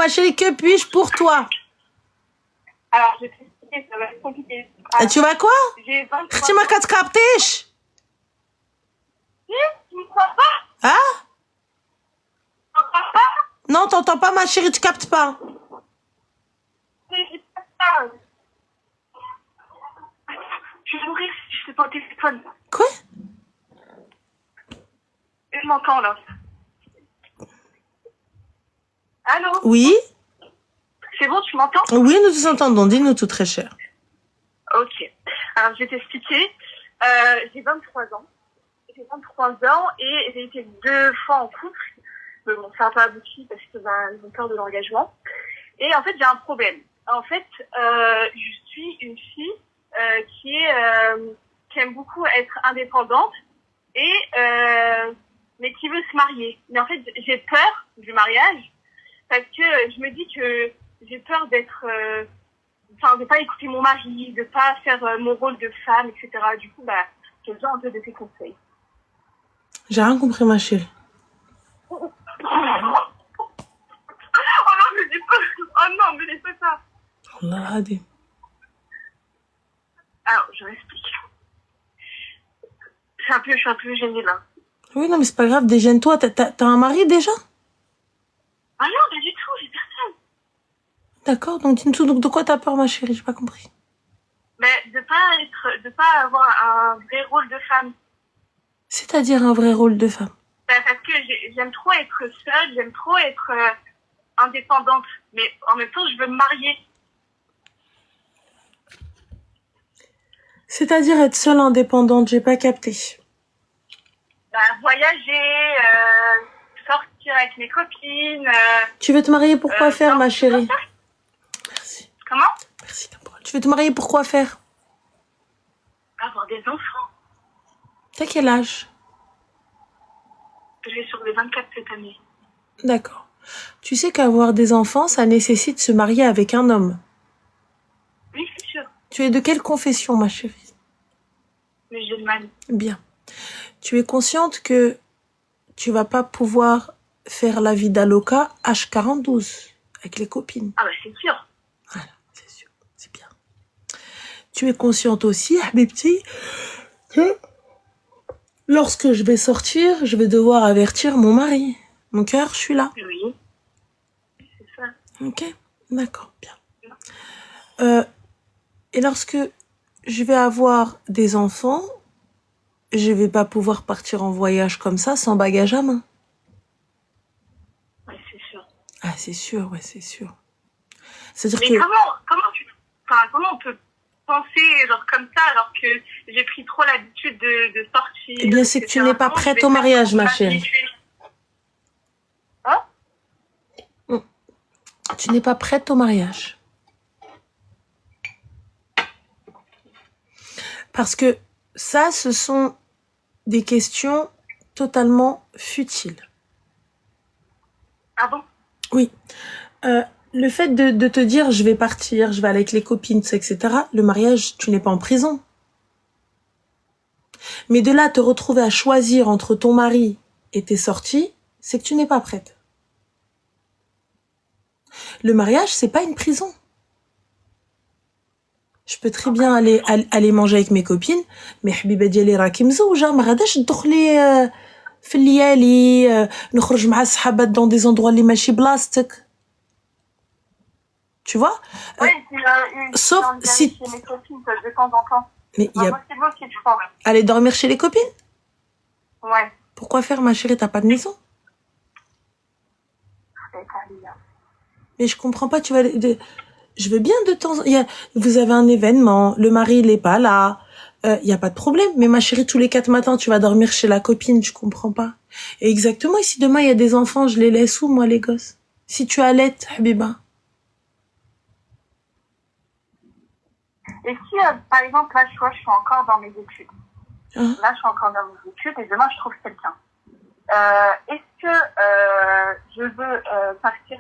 ma chérie, que puis-je pour toi? Alors, je vais t'expliquer, ça va être compliqué. Et tu vas quoi? J'ai 23 Tu m'as ans. qu'à te capter? Tu me crois pas? Hein? Tu me crois pas? Non, t'entends pas, ma chérie, tu captes pas. J'ai pas ça. Je vais mourir si je fais pas au téléphone. Quoi? Je m'entends, là. Allô? Oui? C'est bon, tu m'entends? Oui, nous nous entendons. Dis-nous tout, très cher. Ok. Alors, je vais t'expliquer. J'ai 23 ans. J'ai 23 ans et j'ai été 2 fois en couple. Mais bon, ça n'a pas abouti parce que ils ont peur de l'engagement. Et en fait, j'ai un problème. En fait, je suis une fille qui aime beaucoup être indépendante et mais qui veut se marier. Mais en fait, j'ai peur du mariage parce que je me dis que j'ai peur d'être de pas écouter mon mari, de pas faire mon rôle de femme, etc. Du coup, j'ai besoin un peu de tes conseils. J'ai rien compris, ma chérie. Oh non, mais dis pas. Oh non, mais dis pas ça. Allah hadi. Alors, je m'explique. Je suis un peu gênée là. Oui, non, mais c'est pas grave, déjeune-toi. T'as un mari déjà? Ah non, pas du tout, j'ai personne. D'accord, donc dis-nous tout. Donc de quoi t'as peur, ma chérie? J'ai pas compris. Mais de pas avoir un vrai rôle de femme. C'est-à-dire un vrai rôle de femme. Parce que j'aime trop être seule, j'aime trop être indépendante. Mais en même temps, je veux me marier. C'est-à-dire être seule indépendante, j'ai pas capté. Voyager, sortir avec mes copines. Tu veux te marier pour quoi faire, ma chérie? Merci. Comment? Merci, ta parole. Tu veux te marier pour quoi faire? Avoir des enfants. T'as quel âge? Je vais sur les 24 cette année. D'accord. Tu sais qu'avoir des enfants, ça nécessite de se marier avec un homme. Oui, c'est sûr. Tu es de quelle confession, ma chérie? Musulmane. Bien. Tu es consciente que tu vas pas pouvoir faire la vie d'Aloca H42 avec les copines. Ah c'est sûr. Voilà, c'est sûr. C'est bien. Tu es consciente aussi, Habibti, que lorsque je vais sortir, je vais devoir avertir mon mari. Mon cœur, je suis là. Oui. C'est ça. Ok, d'accord, bien. Et lorsque je vais avoir des enfants, je vais pas pouvoir partir en voyage comme ça sans bagage à main. Ouais, c'est sûr. Ah, c'est sûr, ouais, c'est sûr. C'est-à-dire mais que... comment on peut penser genre comme ça alors que j'ai pris trop l'habitude de sortir? Eh bien, c'est que tu n'es pas prête au mariage, ma chérie. Hein? Tu n'es pas prête au mariage. Parce que ça, ce sont des questions totalement futiles. Ah bon? Oui. Le fait de te dire, je vais partir, je vais aller avec les copines, etc., le mariage, tu n'es pas en prison. Mais de là, te retrouver à choisir entre ton mari et tes sorties, c'est que tu n'es pas prête. Le mariage, c'est pas une prison. Je peux très bien aller manger avec mes copines, mais حبيبة ديالي راكي مزوجة ما غاداش تدخلي في الليالي نخرج مع الصحابات dans des endroits اللي ماشي بلاصتك. Tu vois? Oui, sauf si chez mes copines de temps en temps. Mais il y a C'est beau si tu parles. aller dormir chez les copines? Ouais. Pourquoi faire, ma chérie? T'as pas de maison? Mais je comprends pas, tu vas... Je veux bien de temps... Vous avez un événement, le mari, il est pas là, y a pas de problème. Mais ma chérie, tous les 4 matins, tu vas dormir chez la copine, je comprends pas. Et exactement, et si demain, il y a des enfants, je les laisse où, moi, les gosses? Si tu allaites, Habiba? Et si, par exemple, là, tu vois, je suis encore dans mes études. Hein? Là, je suis encore dans mes études et demain, je trouve quelqu'un. Est-ce que je veux partir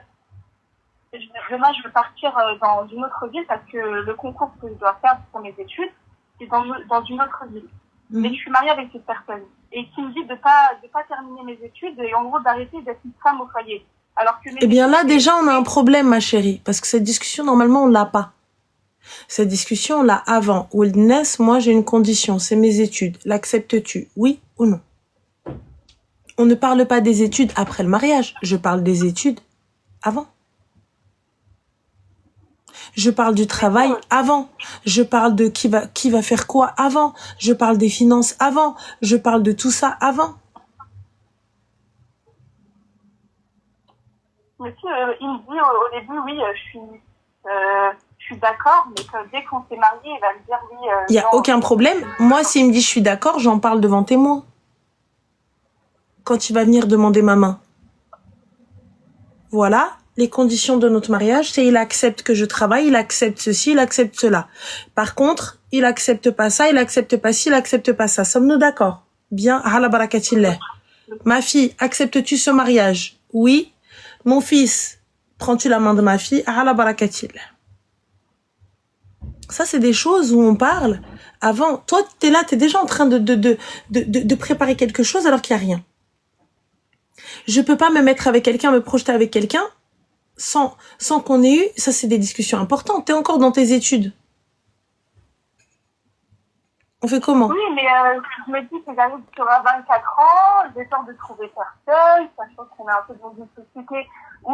demain, je veux partir dans une autre ville parce que le concours que je dois faire pour mes études, c'est dans une autre ville. Mais je suis mariée avec cette personne et qui me dit de pas terminer mes études et en gros d'arrêter d'être une femme au foyer. Alors que Eh bien là, déjà, on a un problème, ma chérie. Parce que cette discussion, normalement, on l'a pas. Cette discussion, on l'a avant. Wildness, moi, j'ai une condition. C'est mes études. L'acceptes-tu? Oui ou non? On ne parle pas des études après le mariage. Je parle des études avant. Je parle du travail avant. Je parle de qui va faire quoi avant. Je parle des finances avant. Je parle de tout ça avant. Monsieur, il me dit au début, oui, je suis d'accord, mais que dès qu'on s'est marié, il va me dire oui. Il n'y a aucun problème. Moi, s'il me dit je suis d'accord, j'en parle devant témoin. Quand il va venir demander ma main. Voilà, les conditions de notre mariage, c'est il accepte que je travaille, il accepte ceci, il accepte cela. Par contre, il accepte pas ça, il accepte pas ci, il accepte pas ça. Sommes-nous d'accord? Bien, ala barakatillah. Ma fille, acceptes-tu ce mariage? Oui. Mon fils, prends-tu la main de ma fille? Ala barakatillah. Ça, c'est des choses où on parle avant. Toi, t'es là, t'es déjà en train de préparer quelque chose alors qu'il n'y a rien. Je peux pas me mettre avec quelqu'un, me projeter avec quelqu'un sans qu'on ait eu, ça c'est des discussions importantes. T'es encore dans tes études. On fait comment? Oui, mais je me dis que j'arrive sur 24 ans, j'ai peur de trouver personne, sachant qu'on est un peu dans une société où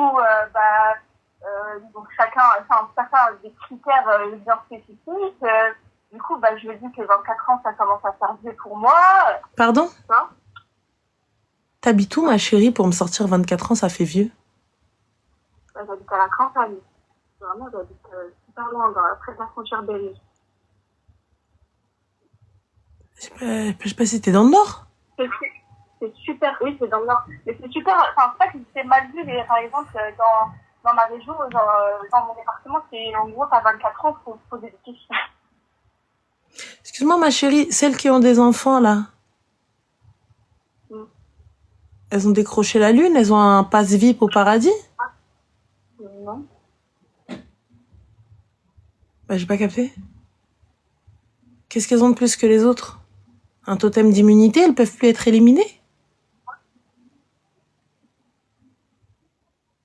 donc chacun a des critères bien spécifiques. Du coup, je me dis que 24 ans, ça commence à faire vieux pour moi. Pardon? Ça. T'habites où, ma chérie, pour me sortir 24 ans, ça fait vieux? J'habite à la campagne. Vraiment, j'habite super loin, près de la frontière belge. Je sais pas si t'es dans le Nord. C'est super, oui, c'est dans le Nord. Mais c'est super, enfin, c'est pas que c'est mal vu, mais par exemple, dans ma région, dans mon département, c'est en gros, t'as 24 ans, faut poser des questions. Excuse-moi, ma chérie, celles qui ont des enfants, là. Elles ont décroché la lune? Elles ont un passe VIP au paradis? Non. J'ai pas capté. Qu'est-ce qu'elles ont de plus que les autres? Un totem d'immunité? Elles peuvent plus être éliminées?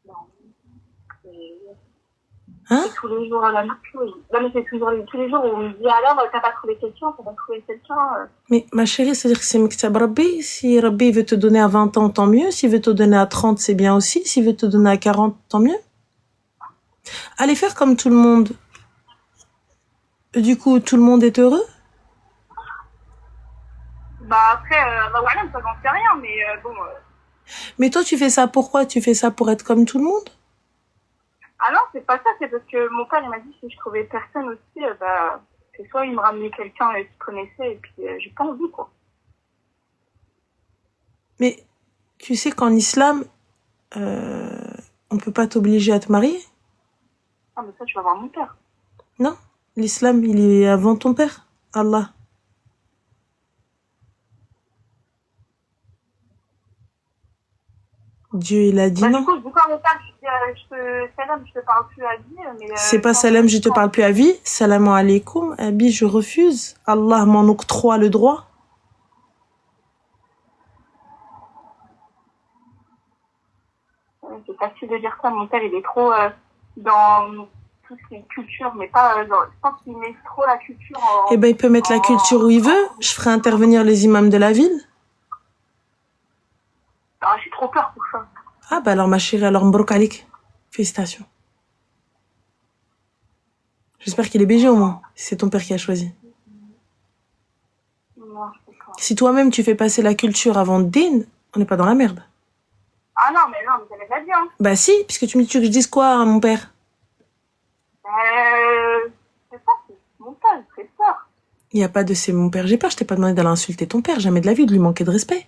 Non. Hein? C'est tous les jours à la même chose. Non, mais c'est toujours tous les jours où on me dit alors, t'as pas trouvé quelqu'un, t'as pas trouvé quelqu'un. Mais ma chérie, c'est-à-dire que c'est Mektab Rabbi. Si Rabbi veut te donner à 20 ans, tant mieux. S'il veut te donner à 30, c'est bien aussi. S'il veut te donner à 40, tant mieux. Allez faire comme tout le monde. Du coup, tout le monde est heureux? Après, voilà, ça j'en sais rien, mais bon. Mais toi, tu fais ça pourquoi? Tu fais ça pour être comme tout le monde? Ah non, c'est pas ça, c'est parce que mon père, il m'a dit que si je trouvais personne aussi, c'est soit il me ramenait quelqu'un qu'il connaissait, et puis j'ai pas envie, quoi. Mais tu sais qu'en islam, on peut pas t'obliger à te marier? Ah, mais ça, tu vas voir mon père. Non, l'islam, il est avant ton père, Allah. Dieu, il a dit non. Du coup, mon père, je te parle plus à vie, mais... C'est pas salam, je te parle plus à vie. Salam alaikum, Abi, je refuse. Allah m'en octroie le droit. C'est facile de dire ça, mon père, il est trop dans tout ce qui est culture, mais pas je pense qu'il met trop la culture en... Eh ben, il peut mettre la culture où il veut. Je ferai intervenir les imams de la ville. Ah, j'ai trop peur pour ça. Ah, alors ma chérie, alors Mbrok Alik. Félicitations. J'espère qu'il est BG au moins, si c'est ton père qui a choisi. Non, si toi-même tu fais passer la culture avant Din, on n'est pas dans la merde. Ah non, mais j'avais pas dit, hein. Bah si, puisque tu me dis que je dise quoi à mon père? C'est ça, c'est mon père, il fait peur. Il n'y a pas de c'est mon père, j'ai peur, je t'ai pas demandé d'aller insulter ton père, jamais de la vie, de lui manquer de respect.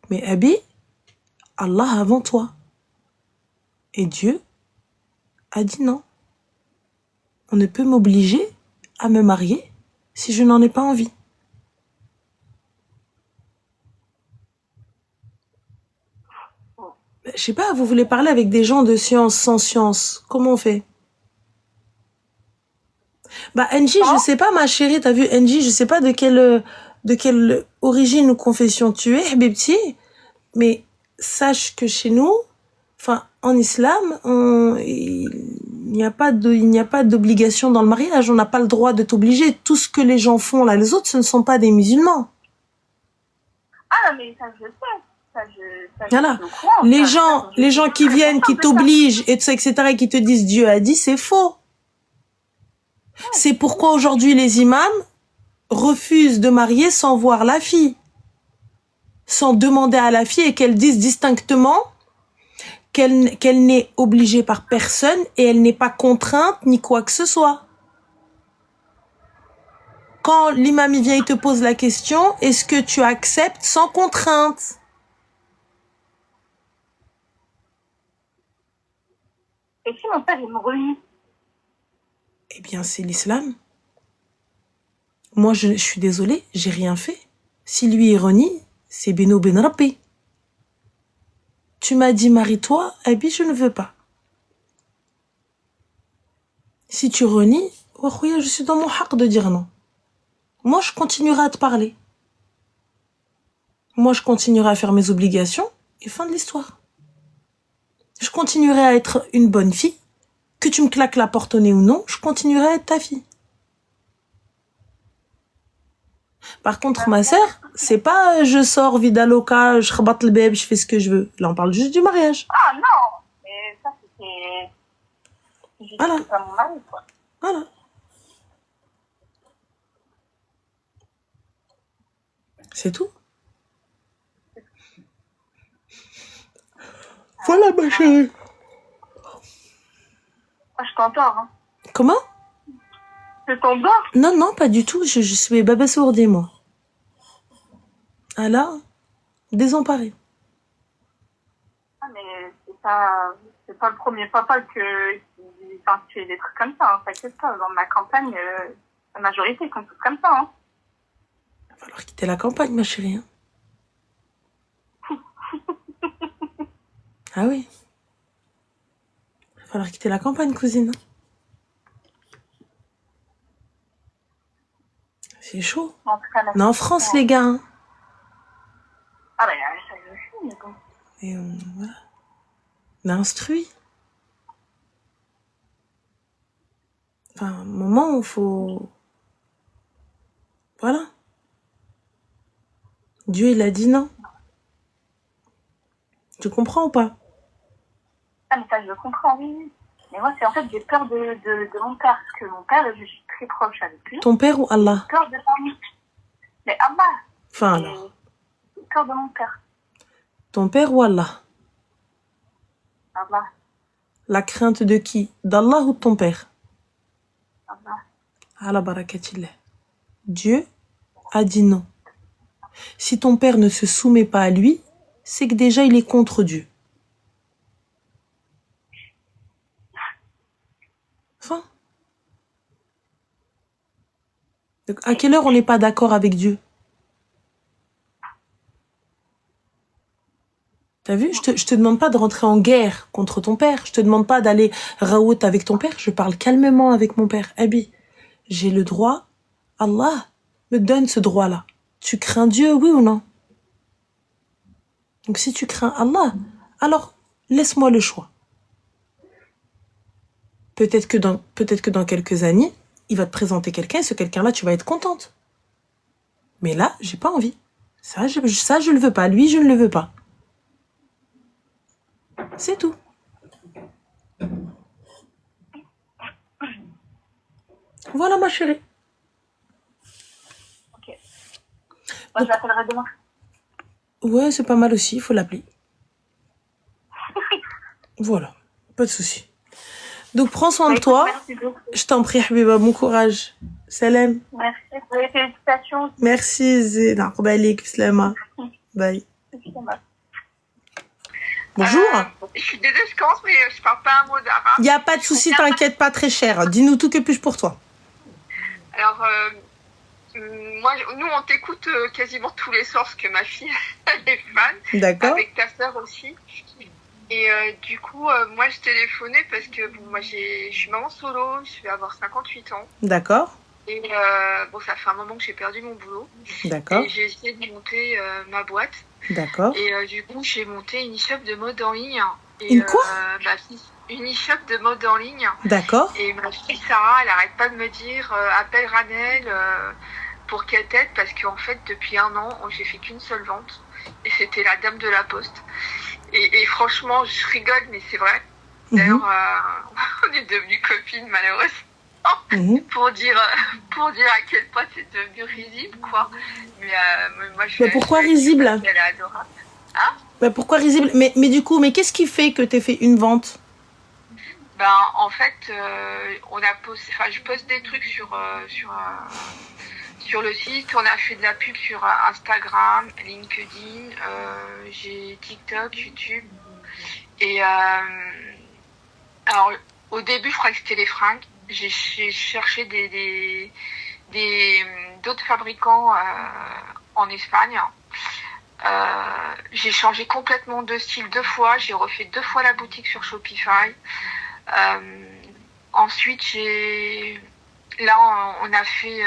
Mais Abi, Allah avant toi. Et Dieu a dit non. On ne peut m'obliger à me marier si je n'en ai pas envie. Je sais pas, vous voulez parler avec des gens de science sans science. Comment on fait? NJ, je sais pas, ma chérie, t'as vu, NJ, je sais pas de quelle origine ou confession tu es, Habibti, mais sache que chez nous, Enfin, en islam, il n'y a pas d'obligation dans le mariage. On n'a pas le droit de t'obliger. Tout ce que les gens font là, les autres, ce ne sont pas des musulmans. Ah, mais ça, je sais. Voilà. Je suis au courant. Les gens qui viennent, qui t'obligent, et tout ça, etc., et qui te disent Dieu a dit, c'est faux. C'est pourquoi aujourd'hui les imams refusent de marier sans voir la fille, sans demander à la fille et qu'elle dise distinctement qu'elle n'est obligée par personne et elle n'est pas contrainte ni quoi que ce soit. Quand l'imam vient et te pose la question, est-ce que tu acceptes sans contrainte? Et si mon père, il me renie? Eh bien, c'est l'islam. Moi, je suis désolée, j'ai rien fait. Si lui il renie, c'est Beno Ben Rabbi. Tu m'as dit marie-toi, eh bien, je ne veux pas. Si tu renies, je suis dans mon haq de dire non. Moi, je continuerai à te parler. Moi, je continuerai à faire mes obligations et fin de l'histoire. Je continuerai à être une bonne fille. Que tu me claques la porte au nez ou non, je continuerai à être ta fille. Par contre, ma sœur, c'est pas je sors vida loca, je rabatte le bébé, je fais ce que je veux. Là, on parle juste du mariage. Ah non, mais ça c'était... Voilà. C'est pas mon mari, quoi. Voilà. C'est tout. Voilà, ma chérie. Ah, je t'endors, hein. Comment? Je t'endors? Non, non, pas du tout. Je suis baba sourdée, moi. Ah là, désemparée. Ah, mais c'est pas le premier papa qui fait des trucs comme ça, hein. T'inquiète pas, dans ma campagne, la majorité sont tous comme ça, hein. Il va falloir quitter la campagne, ma chérie. Hein. Ah oui. Il va falloir quitter la campagne, cousine. C'est chaud. En tout cas, On est en France, les gars. Hein. Ah, bah, ça je sais, mais bon. Et voilà. On est instruit. Enfin, un moment où il faut... Voilà. Dieu, il a dit non. Tu comprends ou pas? Ah, mais ça, je comprends, oui. Mais moi, c'est en fait, j'ai peur de mon père, parce que mon père, je suis très proche avec lui. Ton père ou Allah? J'ai peur de lui. Mais Allah. Enfin, alors. J'ai peur de mon père. Ton père ou Allah? Allah. La crainte de qui? D'Allah ou de ton père? Allah. Allah barakatillah. Dieu a dit non. Si ton père ne se soumet pas à lui, c'est que déjà il est contre Dieu. Enfin. Donc, à quelle heure on n'est pas d'accord avec Dieu? T'as vu, je te demande pas de rentrer en guerre contre ton père. Je te demande pas d'aller raout avec ton père. Je parle calmement avec mon père. Abi, j'ai le droit. Allah me donne ce droit-là. Tu crains Dieu, oui ou non? Donc si tu crains Allah, alors laisse-moi le choix. Peut-être que dans quelques années, il va te présenter quelqu'un et ce quelqu'un-là, tu vas être contente. Mais là, j'ai pas envie. Ça, je le veux pas. Lui, je ne le veux pas. C'est tout. Voilà, ma chérie. Ok. Moi, je l'appellerai demain. Ouais, c'est pas mal aussi, il faut l'appeler. Voilà, pas de souci. Donc, prends soin de toi. Merci beaucoup. Je t'en prie, Habiba, bon courage. Salam. Merci pour les félicitations. Merci, Zéna. Slama. Bye. Bonjour. Je suis désolée, je commence, mais je parle pas un mot d'arabe. Il n'y a pas de souci, t'inquiète pas, très cher. Dis-nous tout, que puis-je pour toi? Alors, nous, on t'écoute quasiment tous les soirs, parce que ma fille, elle est fan. D'accord. Avec ta sœur aussi. Et du coup, moi, je téléphonais parce que bon, moi, je suis maman solo, je vais avoir 58 ans. D'accord. Et bon, ça fait un moment que j'ai perdu mon boulot. D'accord. Et j'ai essayé de monter ma boîte. D'accord. Et du coup, j'ai monté une e-shop de mode en ligne. Et Une quoi? ma fille, une e-shop de mode en ligne. D'accord. Et ma fille Sarah, elle arrête pas de me dire appelle Ranel pour qu'elle t'aide parce qu'en fait depuis 1 an j'ai fait qu'une seule vente et c'était la dame de la poste. Et franchement je rigole mais c'est vrai. Mhm, D'ailleurs on est devenues copines malheureusement mhm. pour dire à quel point c'est devenu risible quoi. Mais moi je Mais je pourquoi suis avec elle parce risible? qu'elle est adorable. Hein? Mais pourquoi risible? Mais du coup, mais qu'est-ce qui fait que t'aies fait une vente? Ben en fait je poste des trucs sur le site, on a fait de la pub sur Instagram, LinkedIn, j'ai TikTok, YouTube. Et alors, au début, je croyais que c'était les fringues. J'ai cherché d'autres fabricants en Espagne. J'ai changé complètement de style 2 fois. J'ai refait 2 fois la boutique sur Shopify. Euh, ensuite, là, on a fait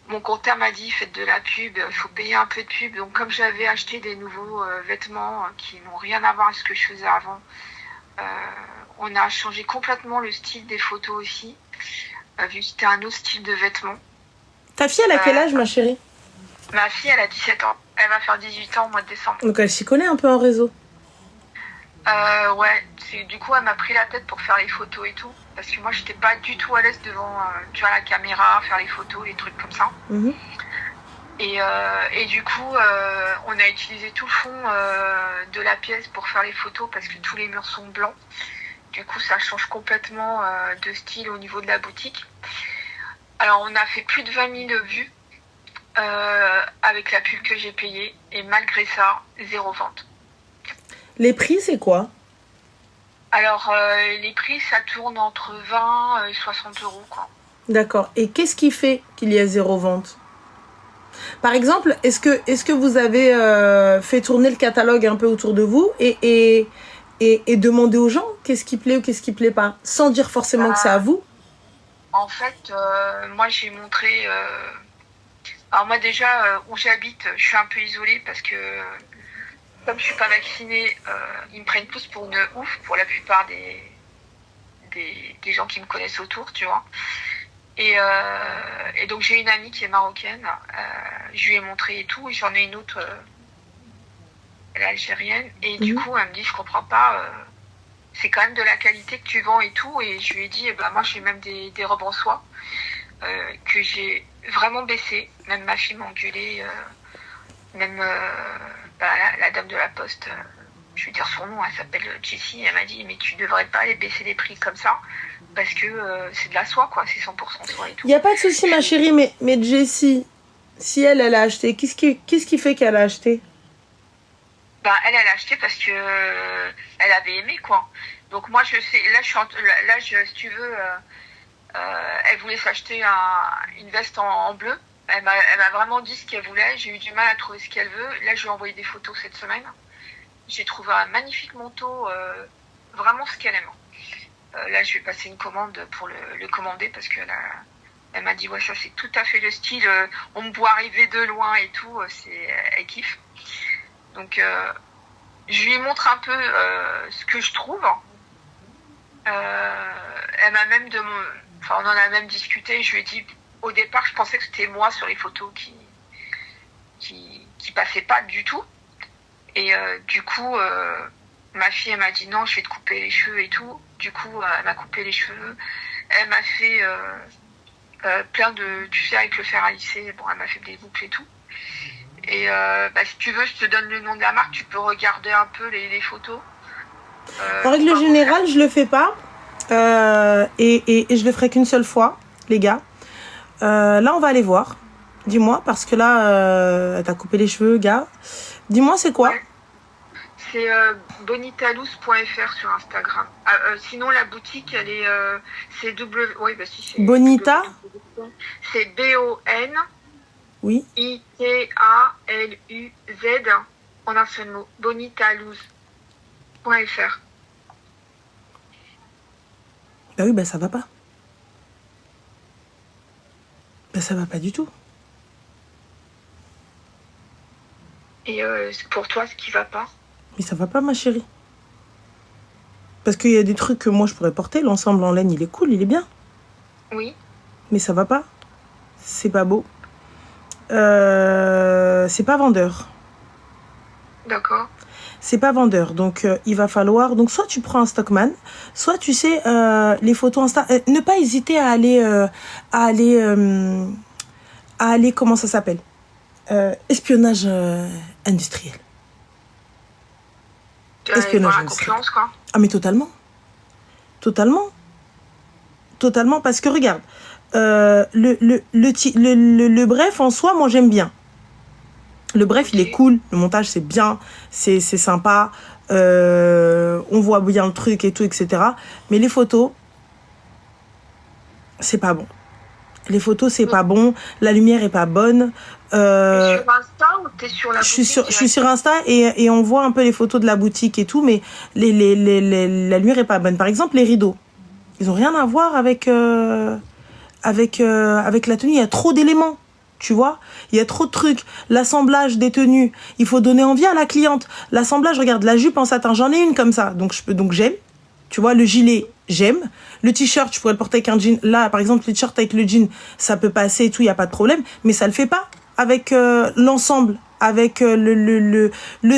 mon comptable m'a dit faites de la pub, il faut payer un peu de pub. Donc comme j'avais acheté des nouveaux vêtements qui n'ont rien à voir avec ce que je faisais avant, euh, on a changé complètement le style des photos aussi, vu que c'était un autre style de vêtements. Ta fille, elle a quel Euh, âge, ma chérie? Ma fille, elle a 17 ans. Elle va faire 18 ans au mois de décembre. Donc elle s'y connaît un peu en réseau. Ouais, du coup, elle m'a pris la tête pour faire les photos et tout. Parce que moi, j'étais pas du tout à l'aise devant tu vois, la caméra, faire les photos, les trucs comme ça. Mhm. Et du coup, on a utilisé tout le fond de la pièce pour faire les photos parce que tous les murs sont blancs. Du coup, ça change complètement de style au niveau de la boutique. Alors, on a fait plus de 20 000 vues avec la pub que j'ai payée. Et malgré ça, 0 vente. Les prix, c'est quoi? Alors, les prix, ça tourne entre 20 et 60 euros, quoi. D'accord. Et qu'est-ce qui fait qu'il y a zéro vente? Par exemple, est-ce que vous avez fait tourner le catalogue un peu autour de vous et demandé aux gens qu'est-ce qui plaît ou qu'est-ce qui plaît pas, sans dire forcément que c'est à Bah, vous? en fait, moi, j'ai montré... Alors moi, déjà, où j'habite, je suis un peu isolée parce que comme je suis pas vaccinée, ils me prennent tous pour une ouf pour la plupart des gens qui me connaissent autour, tu vois. Et donc j'ai une amie qui est marocaine, je lui ai montré et tout, et j'en ai une autre, elle est algérienne, et du coup elle me dit je comprends pas, c'est quand même de la qualité que tu vends et tout, et je lui ai dit moi j'ai même des robes en soie que j'ai vraiment baissé, même ma fille m'a engueulée, même la dame de la poste, je vais dire son nom, elle s'appelle Jessie, elle m'a dit mais tu devrais pas aller baisser les prix comme ça parce que c'est de la soie quoi, c'est 100% soie et tout. Il n'y a pas de souci, ma chérie, mais Jessie, si elle a acheté, qu'est-ce qui fait qu'elle a acheté? Elle a acheté parce que elle avait aimé quoi. Donc moi je sais, si tu veux, elle voulait s'acheter une veste en bleu. Elle m'a vraiment dit ce qu'elle voulait. J'ai eu du mal à trouver ce qu'elle veut. Là je lui ai envoyé des photos cette semaine. J'ai trouvé un magnifique manteau, vraiment ce qu'elle aime. Là je vais passer une commande pour le commander parce que là, elle m'a dit ouais ça c'est tout à fait le style. On me voit arriver de loin et tout. Elle kiffe. Donc je lui montre un peu ce que je trouve. Elle m'a même on en a même discuté. Je lui ai dit, au départ, je pensais que c'était moi sur les photos qui passait pas du tout. Et du coup, ma fille, elle m'a dit non, je vais te couper les cheveux et tout. Du coup, elle m'a coupé les cheveux. Elle m'a fait plein de, tu sais, avec le fer à lisser. Bon, elle m'a fait des boucles et tout. Et si tu veux, je te donne le nom de la marque. Tu peux regarder un peu les photos. En règle générale, je le fais pas. Et je le ferai qu'une seule fois, les gars. Là, on va aller voir. Dis-moi, parce que là, elle t'a coupé les cheveux, gars. Dis-moi, c'est quoi? Ouais. C'est bonitaloose.fr sur Instagram. Sinon, la boutique, elle est... c'est double... Oui, si, c'est... Bonita? C'est B-O-N... Oui. I-T-A-L-U-Z en un seul mot. bonitaloose.fr. Bah oui, ça va pas. Ça va pas du tout. Et c'est pour toi ce qui va pas. Mais ça va pas, ma chérie. Parce qu'il y a des trucs que moi, je pourrais porter. L'ensemble en laine, il est cool, il est bien. Oui. Mais ça va pas. C'est pas beau. C'est pas vendeur. D'accord. C'est pas vendeur. Donc, il va falloir... Donc, soit tu prends un Stockman, soit, tu sais, les photos Insta... ne pas hésiter à aller, comment ça s'appelle, espionnage industriel. Espionnage Voir la industriel. concurrence, quoi. Ah, mais totalement. Totalement. Totalement, parce que regarde, le bref, en soi, moi, j'aime bien. Le bref, il est cool. Le montage, c'est bien. C'est sympa. On voit bien le truc et tout, etc. Mais les photos, c'est pas bon. Les photos, c'est pas bon. La lumière est pas bonne. T'es sur Insta ou t'es sur la boutique Je suis sur Insta et on voit un peu les photos de la boutique et tout, mais la lumière est pas bonne. Par exemple, les rideaux, ils ont rien à voir avec la tenue. Il y a trop d'éléments, tu vois. Il y a trop de trucs. L'assemblage des tenues, il faut donner envie à la cliente. L'assemblage, regarde, la jupe en satin, j'en ai une comme ça, donc j'aime. Tu vois, le gilet, j'aime. Le t-shirt, je pourrais le porter avec un jean. Là, par exemple, le t-shirt avec le jean, ça peut passer et tout, il n'y a pas de problème. Mais ça le fait pas avec l'ensemble, avec le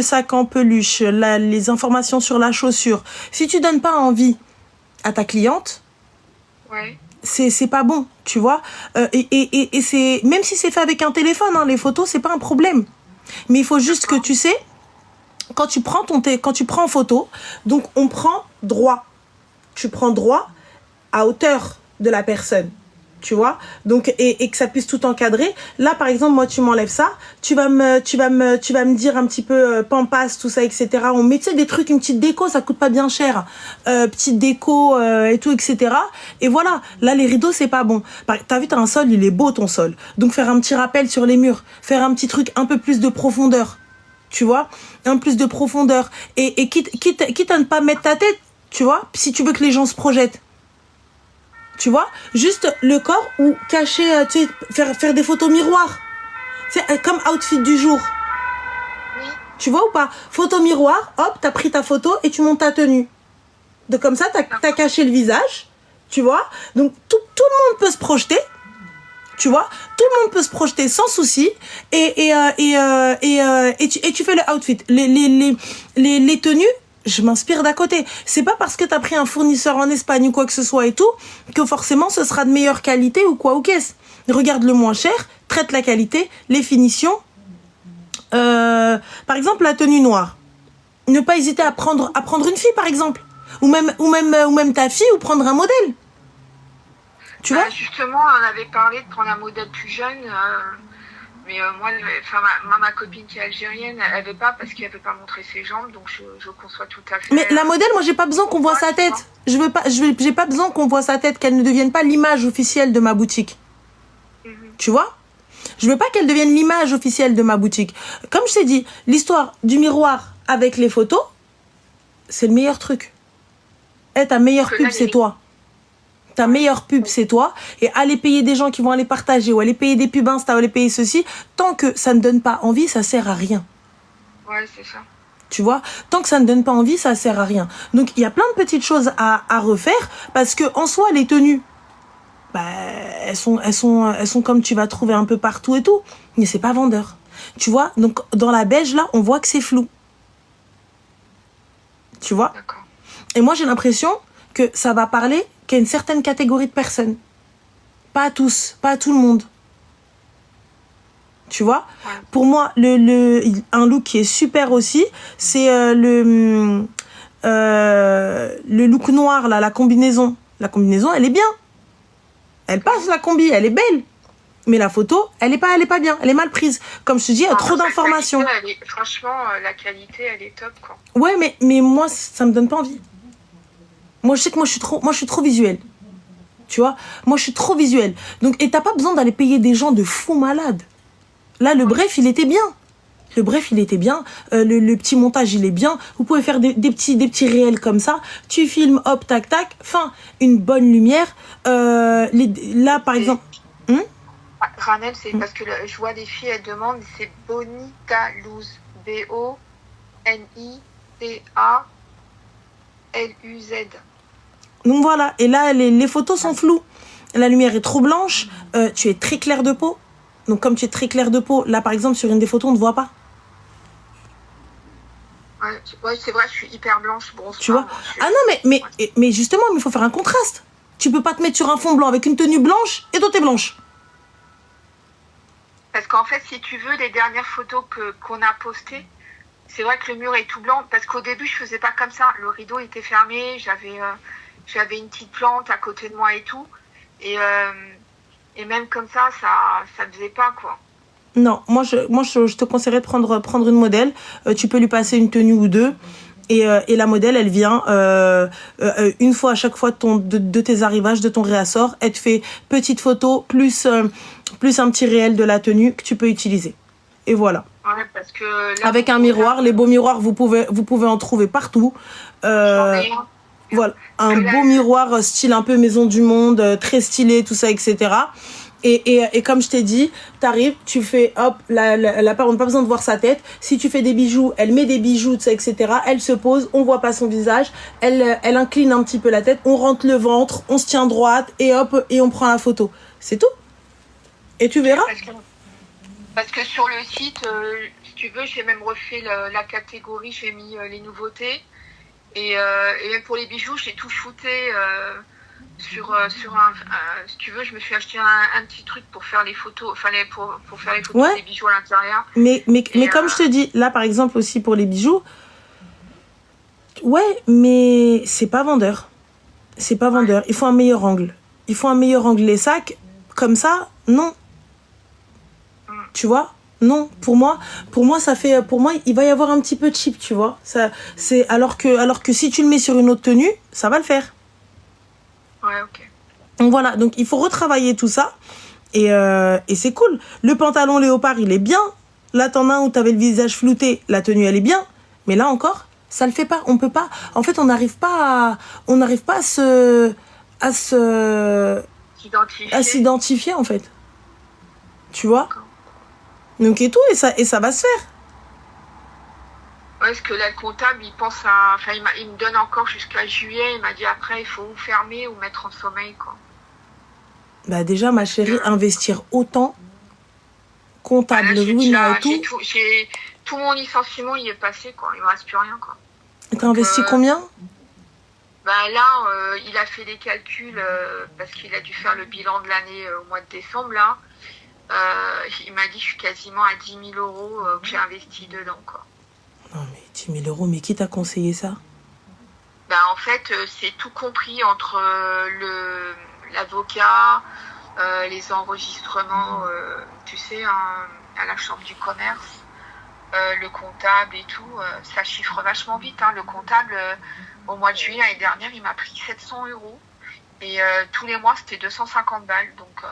sac en peluche, les informations sur la chaussure. Si tu donnes pas envie à ta cliente, ouais, c'est pas bon, tu vois. Et c'est, même si c'est fait avec un téléphone, hein, les photos, c'est pas un problème. Mais il faut juste que tu sais, quand tu prends en photo, donc on prend droit. Tu prends droit à hauteur de la personne, tu vois, donc et que ça puisse tout encadrer. Là, par exemple, moi, tu m'enlèves ça, tu vas me dire un petit peu pampas, tout ça, etc. On met, tu sais, des trucs, une petite déco, ça coûte pas bien cher, petite déco et tout, etc. Et voilà, là, les rideaux, c'est pas bon. T'as vu, t'as un sol, il est beau ton sol, donc faire un petit rappel sur les murs, faire un petit truc un peu plus de profondeur, tu vois, un plus de profondeur et quitte à ne pas mettre ta tête, tu vois, si tu veux que les gens se projettent. Tu vois, juste le corps ou cacher, tu sais, faire des photos miroirs. C'est comme outfit du jour. oui. Tu vois ou pas? Photo miroir, hop, t'as pris ta photo et tu montes ta tenue. Donc comme ça, t'as caché le visage, tu vois. Donc tout le monde peut se projeter, tu vois. Tout le monde peut se projeter sans souci et tu fais le outfit. Les tenues, je m'inspire d'à côté. C'est pas parce que t'as pris un fournisseur en Espagne ou quoi que ce soit et tout, que forcément ce sera de meilleure qualité ou quoi ou qu'est-ce. Regarde le moins cher, traite la qualité, les finitions. Par exemple, la tenue noire. Ne pas hésiter à prendre une fille, par exemple. Ou même ta fille, ou prendre un modèle. Tu vois ? Justement, on avait parlé de prendre un modèle plus jeune. Mais moi, ma copine qui est algérienne, elle veut pas parce qu'elle veut pas montrer ses jambes, donc je conçois tout à fait. Mais la modèle, moi, j'ai pas besoin qu'on voit sa tête. J'ai pas besoin qu'on voit sa tête, qu'elle ne devienne pas l'image officielle de ma boutique. Tu vois ? Je veux pas qu'elle devienne l'image officielle de ma boutique. Comme je t'ai dit, l'histoire du miroir avec les photos, c'est le meilleur truc. Ta meilleure pub, c'est toi. Ta meilleure pub, c'est toi. Et aller payer des gens qui vont aller partager, ou aller payer des pubs Insta, ou aller payer ceci, tant que ça ne donne pas envie, ça sert à rien. Ouais, c'est ça. Tu vois, tant que ça ne donne pas envie, ça sert à rien. Donc, il y a plein de petites choses à refaire, parce que en soi, les tenues, elles sont comme tu vas trouver un peu partout et tout, mais c'est pas vendeur. Tu vois, donc dans la beige, là, on voit que c'est flou. Tu vois ? D'accord. Et moi, j'ai l'impression que ça va parler qu'à une certaine catégorie de personnes. Pas à tous, pas à tout le monde. Tu vois ? Ouais. Pour moi, un look qui est super aussi, c'est le look noir, là, la combinaison. La combinaison, elle est bien. Elle passe, la combi, elle est belle. Mais la photo, elle est pas bien. Elle est mal prise. Comme je te dis, il y a trop d'informations. Franchement, la qualité, elle est top, quoi. Ouais, mais moi, ça me donne pas envie. Moi, je sais que moi, je suis trop visuelle. Tu vois ? Moi, je suis trop visuelle. Donc, et t'as pas besoin d'aller payer des gens de fous malades. Là, le bref, il était bien. Le petit montage, il est bien. Vous pouvez faire des petits réels comme ça. Tu filmes, hop, tac, tac. Fin, une bonne lumière. Là, par exemple... Ranel, c'est parce que je vois des filles, elles demandent, c'est Bonita Luz. L-U-Z. Donc voilà, et là, les photos sont floues. La lumière est trop blanche, tu es très clair de peau. Donc comme tu es très clair de peau, là par exemple sur une des photos, on ne te voit pas. Ouais, c'est vrai, je suis hyper blanche. Bon, Tu vois? Ah non, mais justement, il faut faire un contraste. Tu peux pas te mettre sur un fond blanc avec une tenue blanche et toi t'es blanche. Parce qu'en fait, si tu veux, les dernières photos qu'on a postées, c'est vrai que le mur est tout blanc. Parce qu'au début, je faisais pas comme ça. Le rideau était fermé, j'avais une petite plante à côté de moi et tout. Et même comme ça me faisait pas, quoi. Non, moi je te conseillerais de prendre une modèle. Tu peux lui passer une tenue ou deux. Et la modèle, elle vient une fois à chaque fois de tes arrivages, de ton réassort. Elle te fait petite photo plus un petit réel de la tenue que tu peux utiliser. Et voilà. Ouais, parce que là, avec un miroir, les beaux miroirs, vous pouvez en trouver partout. Voilà, un beau miroir style un peu maison du monde, très stylé, tout ça, etc. Et comme je t'ai dit, t'arrives, tu fais hop, on n'a pas besoin de voir sa tête. Si tu fais des bijoux, elle met des bijoux, tout ça, etc. Elle se pose, on voit pas son visage. Elle incline un petit peu la tête, on rentre le ventre, on se tient droite et hop, et on prend la photo. C'est tout. Et tu verras. Parce que sur le site, si tu veux, j'ai même refait la catégorie, j'ai mis les nouveautés. Et même pour les bijoux, j'ai tout shooté sur un... si tu veux, je me suis acheté un petit truc pour faire les photos, enfin pour faire les photos des bijoux à l'intérieur. Mais comme je te dis, là par exemple aussi pour les bijoux, ouais, mais c'est pas vendeur. C'est pas vendeur. Il faut un meilleur angle. Les sacs, comme ça, non. Tu vois? Non, pour moi, il va y avoir un petit peu de cheap, tu vois. Ça, c'est alors que si tu le mets sur une autre tenue, ça va le faire. Ouais, ok. Donc voilà, donc il faut retravailler tout ça et c'est cool. Le pantalon léopard, il est bien. Là, t'en as un où t'avais le visage flouté, la tenue, elle est bien. Mais là encore, ça le fait pas. On peut pas. En fait, on n'arrive pas à s'identifier en fait. Tu vois? Donc et tout, et ça va se faire. Ouais, parce que là, le comptable, il pense à... Enfin, il me donne encore jusqu'à juillet. Il m'a dit après, il faut ou fermer ou mettre en sommeil, quoi. Bah déjà, ma chérie, investir autant, comptable, là, et tout. Tout mon licenciement, il est passé, quoi. Il me reste plus rien, quoi. T'as investi combien? Bah là, il a fait des calculs parce qu'il a dû faire le bilan de l'année au mois de décembre, là. Il m'a dit que je suis quasiment à 10 000 euros que j'ai investi dedans, quoi. Non, mais 10 000 euros, mais qui t'a conseillé ça? Ben, en fait, c'est tout compris entre l'avocat, les enregistrements, tu sais, à la chambre du commerce, le comptable et tout. Ça chiffre vachement vite, hein. Le comptable, au mois de juillet l'année dernière, il m'a pris 700 euros. Et tous les mois, c'était 250 balles. Donc,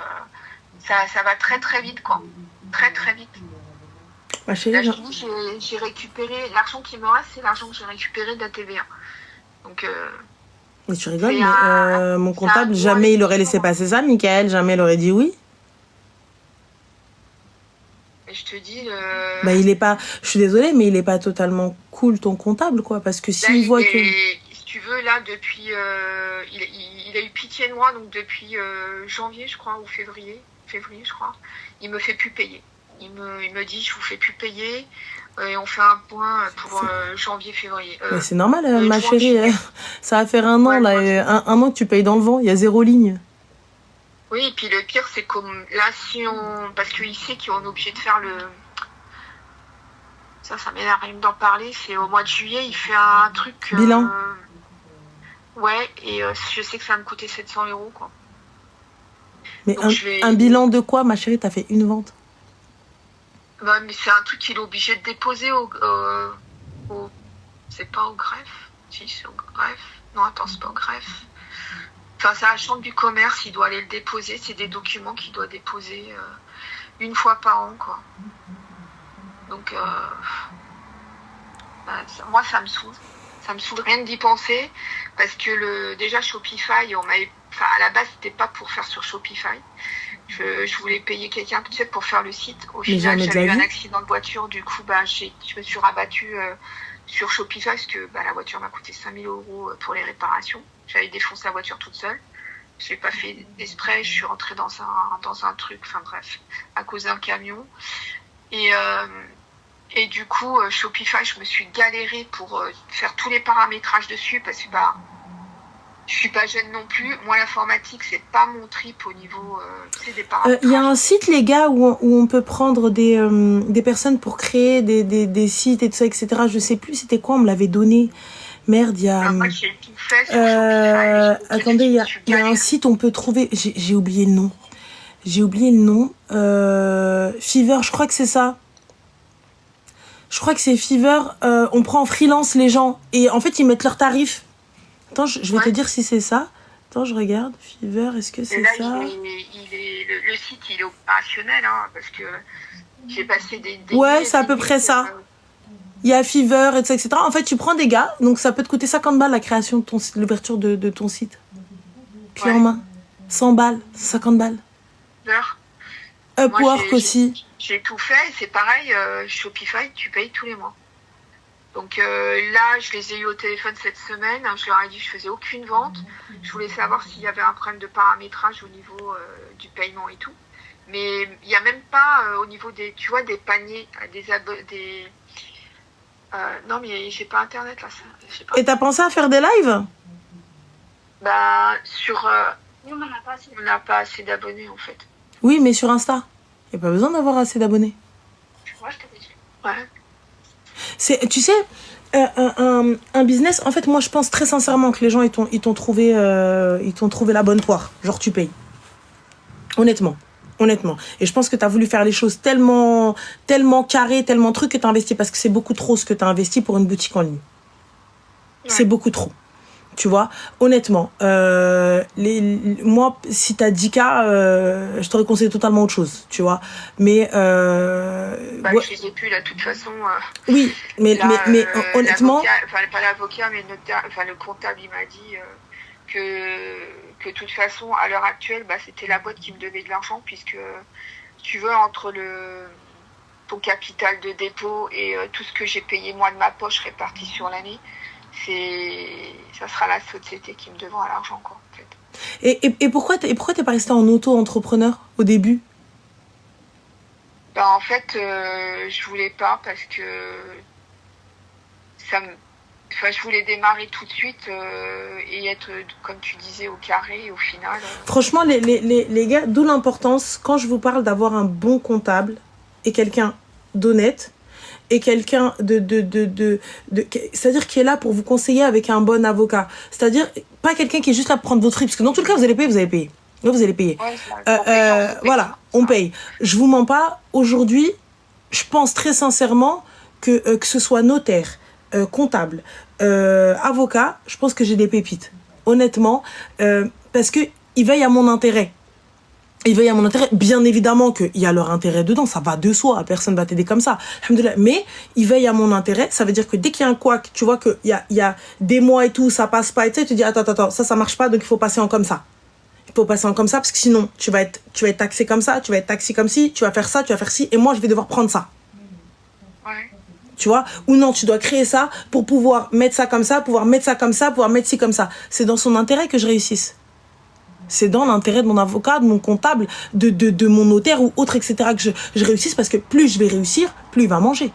ça va très, très vite, quoi. Très, très vite. Ma chérie, là, j'ai récupéré... L'argent qui me reste, c'est l'argent que j'ai récupéré de la TVA. Donc... mais tu rigoles, mais mon comptable, jamais il aurait laissé passer ça, Michael. Jamais il aurait dit oui. Et je te dis... Bah, il est pas... Je suis désolée, mais il est pas totalement cool, ton comptable, quoi. Parce que s'il voit que... Si tu veux, là, depuis... il a eu pitié de moi, donc depuis janvier, je crois, ou février, je crois. Il me fait plus payer. Il me dit, je vous fais plus payer. Et on fait un point pour janvier-février. Mais c'est normal, ma chérie. Ça va faire un an, là. Un an que tu payes dans le vent. Il y a 0 ligne. Oui, et puis le pire, c'est comme là, parce qu'il sait qu'on est obligé de faire le... Ça m'énerve rien d'en parler. C'est au mois de juillet, il fait un truc... bilan. Ouais, et je sais que ça va me coûter 700 euros, quoi. Mais un bilan de quoi, ma chérie? T'as fait une vente? Bah, mais c'est un truc qu'il est obligé de déposer c'est pas au greffe. Si, c'est au greffe. Non, attends, c'est pas au greffe. Enfin, c'est à la chambre du commerce, il doit aller le déposer. C'est des documents qu'il doit déposer une fois par an, quoi. Donc, moi, ça me saoule. Ça me saoule rien d'y penser. Parce que déjà, Shopify, à la base, c'était pas pour faire sur Shopify. Je voulais payer quelqu'un, tu sais, pour faire le site. Au final, j'avais eu un accident de voiture. Du coup, je me suis rabattue sur Shopify parce que la voiture m'a coûté 5 000 € pour les réparations. J'avais défoncé la voiture toute seule. Je n'ai pas fait d'exprès, je suis rentrée dans un truc, enfin bref, à cause d'un camion. Et du coup, Shopify, je me suis galérée pour faire tous les paramétrages dessus parce que je suis pas jeune non plus. Moi, l'informatique, c'est pas mon trip au niveau des paramétrages. Il y a un site, les gars, où on peut prendre des personnes pour créer des sites et tout ça, etc. Je sais plus c'était quoi, on me l'avait donné. Merde, il y a... moi, j'ai tout fait sur Shopify. Attendez, il y a un site, on peut trouver... J'ai oublié le nom. Fiverr, je crois que c'est ça. Je crois que c'est Fiverr. On prend en freelance les gens. Et en fait, ils mettent leurs tarifs. Attends, je vais te dire si c'est ça. Attends, je regarde. Fiverr, est-ce que c'est là, ça? Le site, il est opérationnel, hein, parce que j'ai passé des ouais, c'est à peu près ça. Il y a Fiverr, etc. En fait, tu prends des gars, donc ça peut te coûter 50 balles la création de ton site, l'ouverture de ton site. Clé en main. 100 balles, 50 balles. Upwork aussi. J'ai tout fait, c'est pareil, Shopify, tu payes tous les mois. Donc là, je les ai eu au téléphone cette semaine, je leur ai dit que je faisais aucune vente. Je voulais savoir s'il y avait un problème de paramétrage au niveau du paiement et tout. Mais il n'y a même pas au niveau des paniers, non, mais j'ai pas internet là. Et t'as pensé à faire des lives? On n'a pas assez d'abonnés en fait. Oui, mais sur Insta. Il n'y a pas besoin d'avoir assez d'abonnés. Ouais, je t'avais dit. Ouais. Tu sais, un business, en fait, moi, je pense très sincèrement que les gens, ils t'ont trouvé la bonne poire. Genre, tu payes. Honnêtement. Et je pense que tu as voulu faire les choses tellement carrées, tellement trucs que tu as investi, parce que c'est beaucoup trop ce que tu as investi pour une boutique en ligne. Ouais. C'est beaucoup trop. Tu vois, honnêtement, moi, si t'as 10K, je t'aurais conseillé totalement autre chose, tu vois. Mais ouais. Je les ai plus là, de toute façon. Oui, mais honnêtement, pas l'avocat, mais le comptable, il m'a dit que de toute façon, à l'heure actuelle, c'était la boîte qui me devait de l'argent, puisque tu veux entre ton capital de dépôt et tout ce que j'ai payé moi de ma poche réparti sur l'année. Ça sera la société qui me devra l'argent, quoi, en fait. Et pourquoi t'es pas resté en auto-entrepreneur au début? En fait, je voulais pas parce que je voulais démarrer tout de suite et être, comme tu disais, au carré, et au final. Franchement, les gars, d'où l'importance, quand je vous parle d'avoir un bon comptable et quelqu'un d'honnête, et quelqu'un c'est-à-dire qui est là pour vous conseiller avec un bon avocat. C'est-à-dire, pas quelqu'un qui est juste là pour prendre votre prix, parce que dans tout le cas, vous allez payer. Là, vous allez payer. Ouais, voilà, on paye. Je vous mens pas, aujourd'hui, je pense très sincèrement que ce soit notaire, comptable, avocat, je pense que j'ai des pépites. Honnêtement, parce que ils veillent à mon intérêt. Bien évidemment qu'il y a leur intérêt dedans, ça va de soi, personne va t'aider comme ça. Mais ils veillent à mon intérêt, ça veut dire que dès qu'il y a un couac, tu vois qu'il y a des mois et tout, ça passe pas, et tu sais, tu te dis attends, ça marche pas, donc il faut passer en comme ça. Il faut passer en comme ça, parce que sinon, tu vas être taxé comme ça, tu vas être taxé comme ci, tu vas faire ça, tu vas faire ci, et moi, je vais devoir prendre ça. Ouais. Tu vois, ou non, tu dois créer ça pour pouvoir mettre ça comme ça, pouvoir mettre ça comme ça, pouvoir mettre ci comme ça. C'est dans son intérêt que je réussisse. C'est dans l'intérêt de mon avocat, de mon comptable, de mon notaire ou autre, etc. que je réussisse, parce que plus je vais réussir, plus il va manger.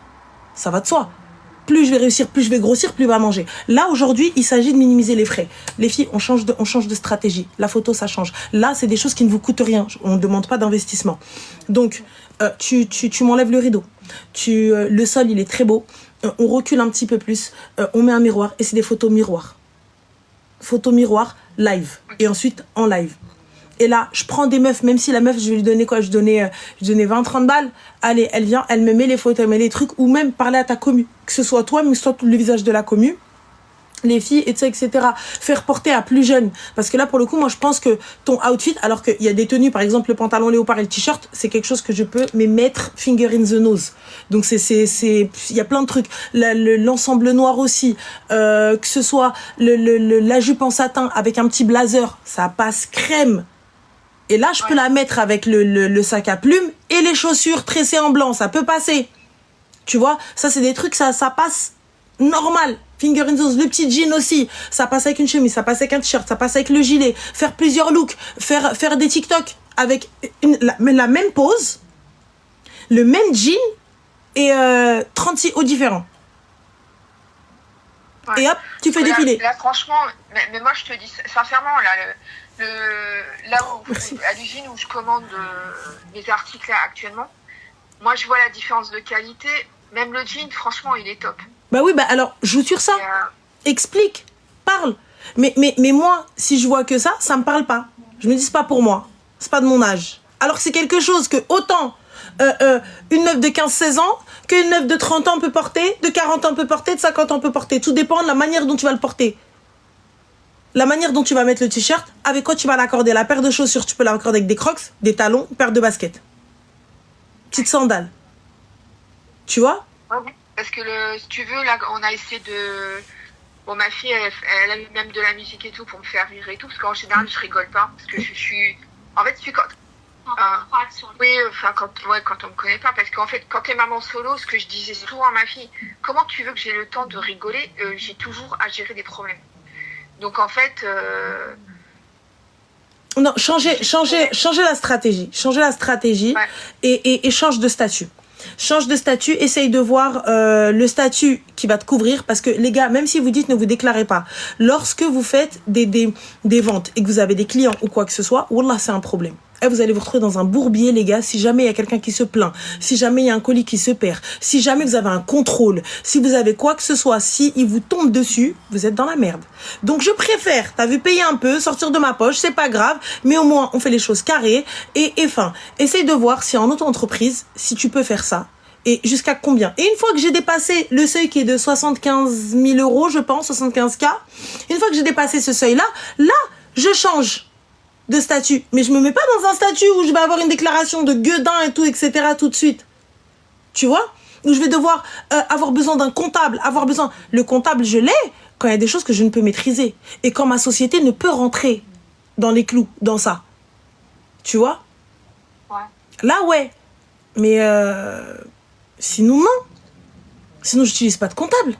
Ça va de soi. Plus je vais réussir, plus je vais grossir, plus il va manger. Là, aujourd'hui, il s'agit de minimiser les frais. Les filles, on change de stratégie. La photo, ça change. Là, c'est des choses qui ne vous coûtent rien. On ne demande pas d'investissement. Donc, tu m'enlèves le rideau. Le sol, il est très beau. On recule un petit peu plus. On met un miroir et c'est des photos miroirs. Photo miroir live, et ensuite en live. Et là, je prends des meufs, même si la meuf, je vais lui donner quoi, je donnais 20-30 balles. Allez, elle vient, elle me met les photos, elle met les trucs, ou même parler à ta commu. Que ce soit toi, mais que ce soit le visage de la commu. Les filles, etc. Faire porter à plus jeune. Parce que là, pour le coup, moi, je pense que ton outfit, alors qu'il y a des tenues, par exemple, le pantalon léopard et le t-shirt, c'est quelque chose que je peux, mais mettre finger in the nose. Donc, il y a plein de trucs. L'ensemble noir aussi. Que ce soit la jupe en satin avec un petit blazer, ça passe crème. Et là, je peux la mettre avec le sac à plumes et les chaussures tressées en blanc. Ça peut passer. Tu vois, ça, c'est des trucs, ça passe normal. Finger in the le petit jean aussi. Ça passe avec une chemise, ça passe avec un t-shirt, ça passe avec le gilet. Faire plusieurs looks, faire des TikTok avec la même pose, le même jean et 36 hauts différents. Ouais. Et hop, tu fais défiler. Là, franchement, mais moi, je te dis sincèrement, là où, à l'usine où je commande mes articles là, actuellement, moi, je vois la différence de qualité. Même le jean, franchement, il est top. Bah oui, bah alors, joue sur ça. Explique, parle. Mais moi, si je vois que ça me parle pas. Je me dis, c'est pas pour moi. C'est pas de mon âge. Alors que c'est quelque chose que autant une meuf de 15-16 ans qu'une meuf de 30 ans peut porter, de 40 ans peut porter, de 50 ans peut porter. Tout dépend de la manière dont tu vas le porter. La manière dont tu vas mettre le t-shirt, avec quoi tu vas l'accorder. La paire de chaussures, tu peux l'accorder avec des crocs, des talons, une paire de baskets. Petite sandale. Tu vois? Ouais, parce que si tu veux, là, on a essayé de... Bon, ma fille, elle a eu même de la musique et tout pour me faire rire et tout, parce qu'en général, je rigole pas, parce que je suis... En fait, je suis quand... oui, enfin, quand on me connaît pas, parce qu'en fait, quand t'es maman solo, ce que je disais souvent à ma fille, comment tu veux que j'ai le temps de rigoler? J'ai toujours à gérer des problèmes. Donc, en fait... Non, changer la stratégie. Changer la stratégie ouais. et change de statut. Change de statut, essaye de voir le statut qui va te couvrir, parce que les gars, même si vous dites ne vous déclarez pas, lorsque vous faites des ventes et que vous avez des clients ou quoi que ce soit, wallah, c'est un problème. Et vous allez vous retrouver dans un bourbier, les gars, si jamais il y a quelqu'un qui se plaint, si jamais il y a un colis qui se perd, si jamais vous avez un contrôle, si vous avez quoi que ce soit, si il vous tombe dessus, vous êtes dans la merde. Donc je préfère, t'as vu, payer un peu, sortir de ma poche, c'est pas grave, mais au moins on fait les choses carrées et fin. Essaye de voir si en auto-entreprise, si tu peux faire ça. Et jusqu'à combien? Et une fois que j'ai dépassé le seuil qui est de 75 000 €, je pense, 75K, une fois que j'ai dépassé ce seuil-là, là, je change de statut. Mais je me mets pas dans un statut où je vais avoir une déclaration de gueudin et tout, etc. tout de suite. Tu vois? Où je vais devoir avoir besoin d'un comptable, Le comptable, je l'ai quand il y a des choses que je ne peux maîtriser. Et quand ma société ne peut rentrer dans les clous, dans ça. Tu vois? Ouais. Là, ouais. Mais sinon, non. Sinon, j'utilise pas de comptable.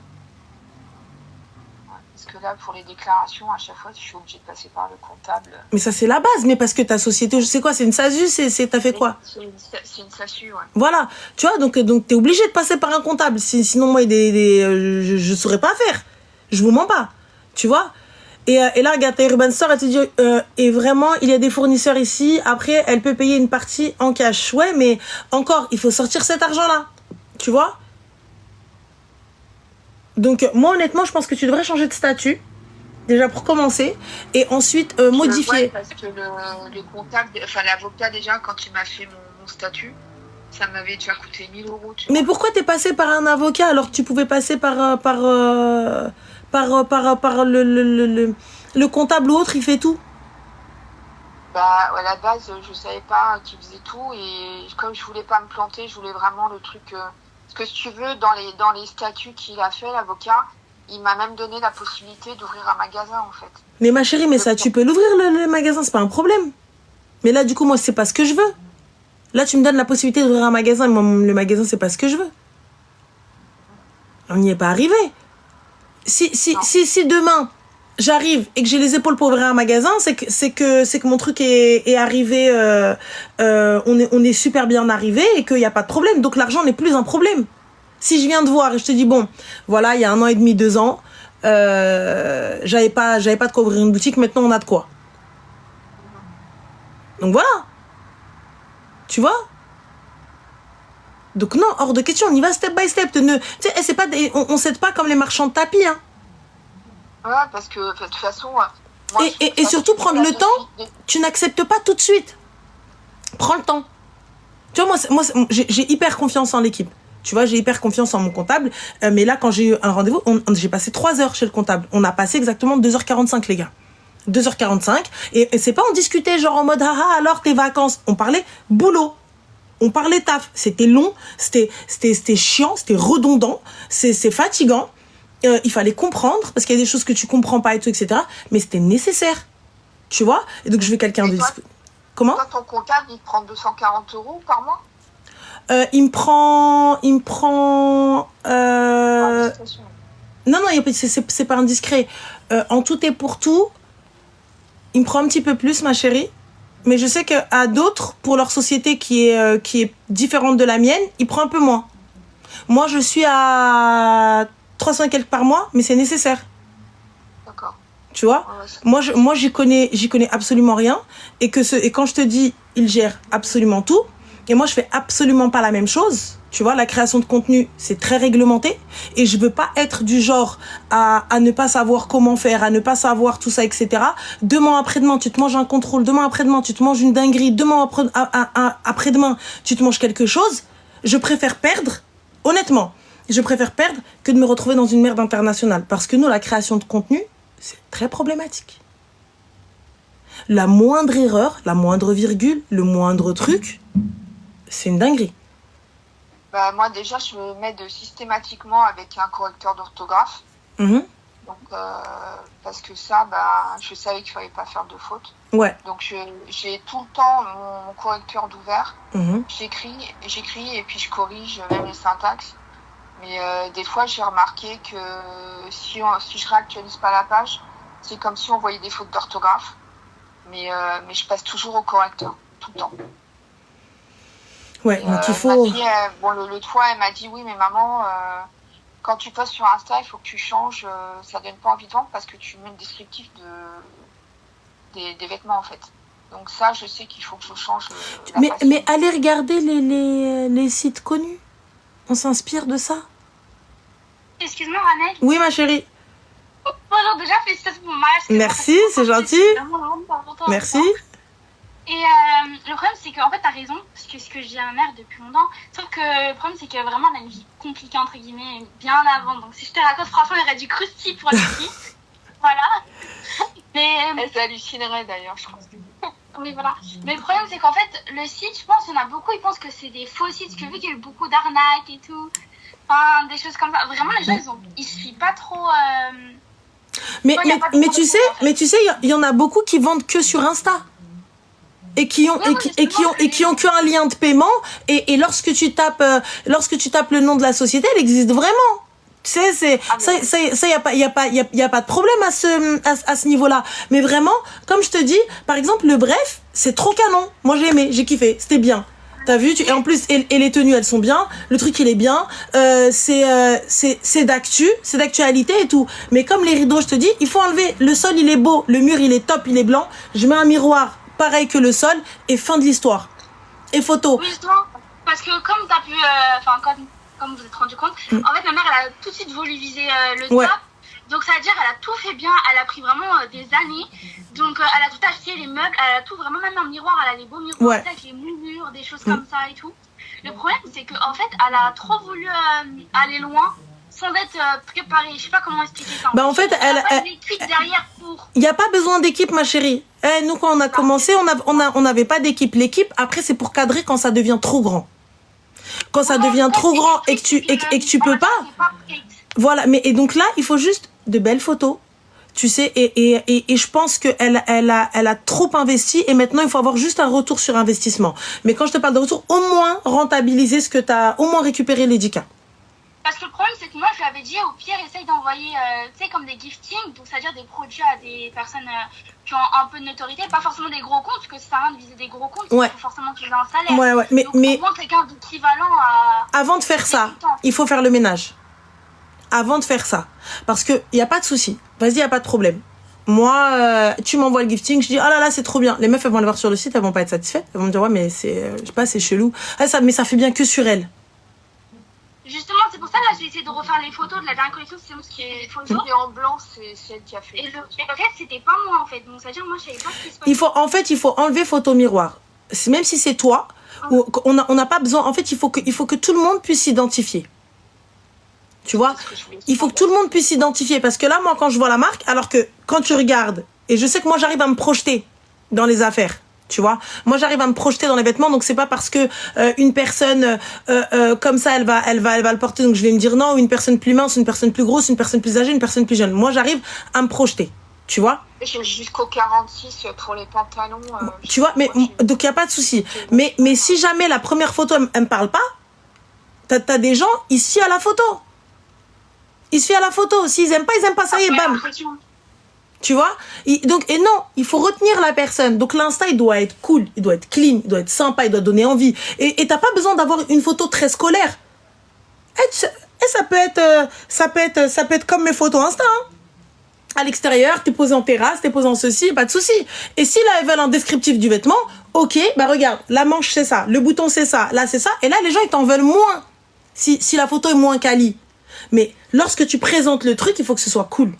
Parce que là, pour les déclarations, à chaque fois, je suis obligée de passer par le comptable. Mais ça, c'est la base. Mais parce que ta société, je sais quoi, c'est une SASU, t'as fait quoi? C'est une SASU, ouais. Voilà. Tu vois, donc t'es obligé de passer par un comptable. Sinon, moi, je saurais pas faire. Je vous mens pas. Tu vois? Et là, regarde, ta Urban Store, elle te dit, et vraiment, il y a des fournisseurs ici. Après, elle peut payer une partie en cash. Ouais, mais encore, il faut sortir cet argent-là. Tu vois? Donc, moi, honnêtement, je pense que tu devrais changer de statut. Déjà pour commencer. Et ensuite, modifier. Ouais, parce que le comptable, enfin, l'avocat, déjà, quand il m'a fait mon statut, ça m'avait déjà coûté 1 000 €. Mais pourquoi t'es passé par un avocat alors que tu pouvais passer par le comptable ou autre, il fait tout? Bah, à la base, je savais pas qu'il faisait tout, et comme je voulais pas me planter, je voulais vraiment le truc. Parce que si tu veux, dans les statuts qu'il a fait, l'avocat, il m'a même donné la possibilité d'ouvrir un magasin, en fait. Mais ma chérie, mais ça, tu peux l'ouvrir le magasin, c'est pas un problème. Mais là, du coup, moi, c'est pas ce que je veux. Là, tu me donnes la possibilité d'ouvrir un magasin, mais moi, le magasin, c'est pas ce que je veux. On n'y est pas arrivé. Si demain, j'arrive et que j'ai les épaules pour ouvrir un magasin, c'est que mon truc est arrivé, on est super bien arrivé et qu'il n'y a pas de problème. Donc, l'argent n'est plus un problème. Si je viens te voir et je te dis, bon, voilà, il y a 1 an et demi, 2 ans, j'avais pas de quoi ouvrir une boutique, maintenant on a de quoi. Donc voilà. Tu vois? Donc non, hors de question, on y va step by step. Tu sais, c'est pas on s'aide pas comme les marchands de tapis, hein. Ouais, parce que de toute façon... Moi, et surtout, prendre le temps, tu n'acceptes pas tout de suite. Prends le temps. Tu vois, moi j'ai hyper confiance en l'équipe. Tu vois, j'ai hyper confiance en mon comptable. Mais là, quand j'ai eu un rendez-vous, j'ai passé 3 heures chez le comptable. On a passé exactement 2h45, les gars. 2h45. Et c'est pas on discutait genre en mode, haha, alors tes vacances. On parlait boulot. On parlait taf. C'était long, c'était chiant, c'était redondant, c'est fatigant. Il fallait comprendre, parce qu'il y a des choses que tu comprends pas et tout, etc. Mais c'était nécessaire. Tu vois? Et donc, je veux quelqu'un de... Comment? Toi, ton comptable, il prend 240 € par mois? Il me prend Non, c'est pas indiscret. En tout et pour tout, il me prend un petit peu plus, ma chérie. Mais je sais qu'à d'autres, pour leur société qui est différente de la mienne, il prend un peu moins. Moi, je suis à 300 et quelques par mois, mais c'est nécessaire. D'accord. Tu vois, moi, j'y connais absolument rien. Et quand je te dis, il gère absolument tout. Et moi, je fais absolument pas la même chose. Tu vois, la création de contenu, c'est très réglementé. Et je veux pas être du genre à ne pas savoir comment faire, à ne pas savoir tout ça, etc. Demain, après-demain, tu te manges un contrôle. Demain, après-demain, tu te manges une dinguerie. Demain, après-demain, tu te manges quelque chose. Je préfère perdre, honnêtement, je préfère perdre que de me retrouver dans une merde internationale. Parce que nous, la création de contenu, c'est très problématique. La moindre erreur, la moindre virgule, le moindre truc, c'est une dinguerie. Bah, moi, déjà, je m'aide systématiquement avec un correcteur d'orthographe. Mm-hmm. Donc, parce que ça, bah, je savais qu'il fallait pas faire de fautes. Ouais. Donc, j'ai tout le temps mon correcteur d'ouvert. Mm-hmm. J'écris et puis je corrige même les syntaxes. Mais des fois, j'ai remarqué que si je réactualise pas la page, c'est comme si on voyait des fautes d'orthographe. Mais je passe toujours au correcteur, tout le temps. Ouais, donc il faut... Ma fille, l'autre fois, elle m'a dit, oui, mais maman, quand tu postes sur Insta, il faut que tu changes, ça donne pas envie de vendre parce que tu mets le descriptif des vêtements, en fait. Donc ça, je sais qu'il faut que je change. Mais allez regarder les sites connus. On s'inspire de ça. Excuse-moi, Ranel. Oui, ma chérie. Bonjour, déjà, félicitations pour mon mariage. Merci, c'est gentil. Merci. Et le problème, c'est qu'en fait, t'as raison, parce que ce que je dis à ma mère depuis longtemps, sauf que le problème, c'est que vraiment, elle a une vie compliquée, entre guillemets, bien avant. Donc, si je te raconte, franchement, il y aurait du croustille pour les filles. Voilà. Mais, elle s'hallucinerait d'ailleurs, je pense. Oui, voilà. Mais le problème, c'est qu'en fait, le site, je pense, il y en a beaucoup, ils pensent que c'est des faux sites, parce que vu qu'il y a eu beaucoup d'arnaques et tout, enfin, des choses comme ça. Vraiment, les gens, ils se fient pas trop... Mais tu sais, il y en a beaucoup qui vendent que sur Insta. Et qui ont qu'un lien de paiement et lorsque tu tapes le nom de la société, elle existe vraiment. Tu sais, ça y a pas de problème à ce niveau-là. Mais vraiment, comme je te dis, par exemple, le bref, c'est trop canon. Moi, j'ai aimé, j'ai kiffé, c'était bien. T'as vu, et en plus, et les tenues, elles sont bien. Le truc, il est bien. C'est d'actualité et tout. Mais comme les rideaux, je te dis, il faut enlever. Le sol, il est beau. Le mur, il est top, il est blanc. Je mets un miroir pareil que le sol et fin de l'histoire. Et photo. Oui, justement, parce que comme t'as pu, comme vous êtes rendu compte, en fait, ma mère, elle a tout de suite voulu viser le top. Donc, ça veut dire, elle a tout fait bien. Elle a pris vraiment des années. Donc, elle a tout acheté, les meubles. Elle a tout vraiment, même un miroir. Elle a les beaux miroirs avec les moulures, des choses comme ça et tout. Le problème, c'est qu'en fait, elle a trop voulu aller loin sans être préparée. Je sais pas comment expliquer ça. Bah, en fait, elle a l'équipe derrière pour... Il n'y a pas besoin d'équipe, ma chérie. Nous, quand on a commencé, on n'avait pas d'équipe. L'équipe, après, c'est pour cadrer quand ça devient trop grand. Quand ça devient trop grand et que tu peux pas. Voilà. Et donc là, il faut juste de belles photos. Tu sais, et je pense qu'elle a trop investi et maintenant, il faut avoir juste un retour sur investissement. Mais quand je te parle de retour, au moins rentabiliser ce que tu as, au moins récupérer les 10K. Parce que le problème, c'est que moi, je lui avais dit, au pire, essaye d'envoyer, tu sais, comme des giftings, donc c'est-à-dire des produits à des personnes qui ont un peu de notoriété, pas forcément des gros comptes, parce que ça sert à rien de viser des gros comptes, il faut forcément qu'ils aient un salaire. Ouais. Mais au moins quelqu'un d'équivalent à... Avant de faire ça, il faut faire le ménage. Avant de faire ça. Parce que y a pas de souci. Vas-y, y a pas de problème. Moi, tu m'envoies le gifting, je dis, oh là là, c'est trop bien. Les meufs, elles vont le voir sur le site, elles vont pas être satisfaites. Elles vont me dire, ouais, mais c'est, je sais pas, c'est chelou. Mais ça fait bien que sur elles. Justement, c'est pour ça là j'ai essayé de refaire les photos de la dernière collection, c'est ce qui est photos. Et en blanc, c'est elle qui a fait. Et le fait, c'était pas moi en fait. Donc ça veut dire moi je savais pas ce qui se passait. Il faut enlever photo miroir. Même si c'est toi, on n'a pas besoin. En fait, il faut que tout le monde puisse s'identifier. Tu vois, il faut que tout le monde puisse s'identifier parce que là, moi, quand je vois la marque, alors que quand tu regardes, et je sais que moi, j'arrive à me projeter dans les affaires. Tu vois, moi j'arrive à me projeter dans les vêtements, donc c'est pas parce que une personne comme ça elle va le porter, donc je vais me dire non, ou une personne plus mince, une personne plus grosse, une personne plus âgée, une personne plus jeune. Moi j'arrive à me projeter, tu vois. J'ai jusqu'au 46 pour les pantalons. Tu vois, mais donc y a pas de souci. Mais si jamais la première photo elle me parle pas, t'as des gens ici à la photo. Il se fie à la photo. S'ils aiment pas, ça y est, bam. Tu vois? Donc, et non, il faut retenir la personne. Donc, l'Insta, il doit être cool, il doit être clean, il doit être sympa, il doit donner envie. Et t'as pas besoin d'avoir une photo très scolaire. Et ça peut être comme mes photos Insta, hein. À l'extérieur, t'es posé en terrasse, t'es posé en ceci, pas de souci. Et si là, elles veulent un descriptif du vêtement, ok, bah regarde, la manche c'est ça, le bouton c'est ça, là c'est ça, et là les gens ils t'en veulent moins si la photo est moins quali. Mais lorsque tu présentes le truc, il faut que ce soit cool.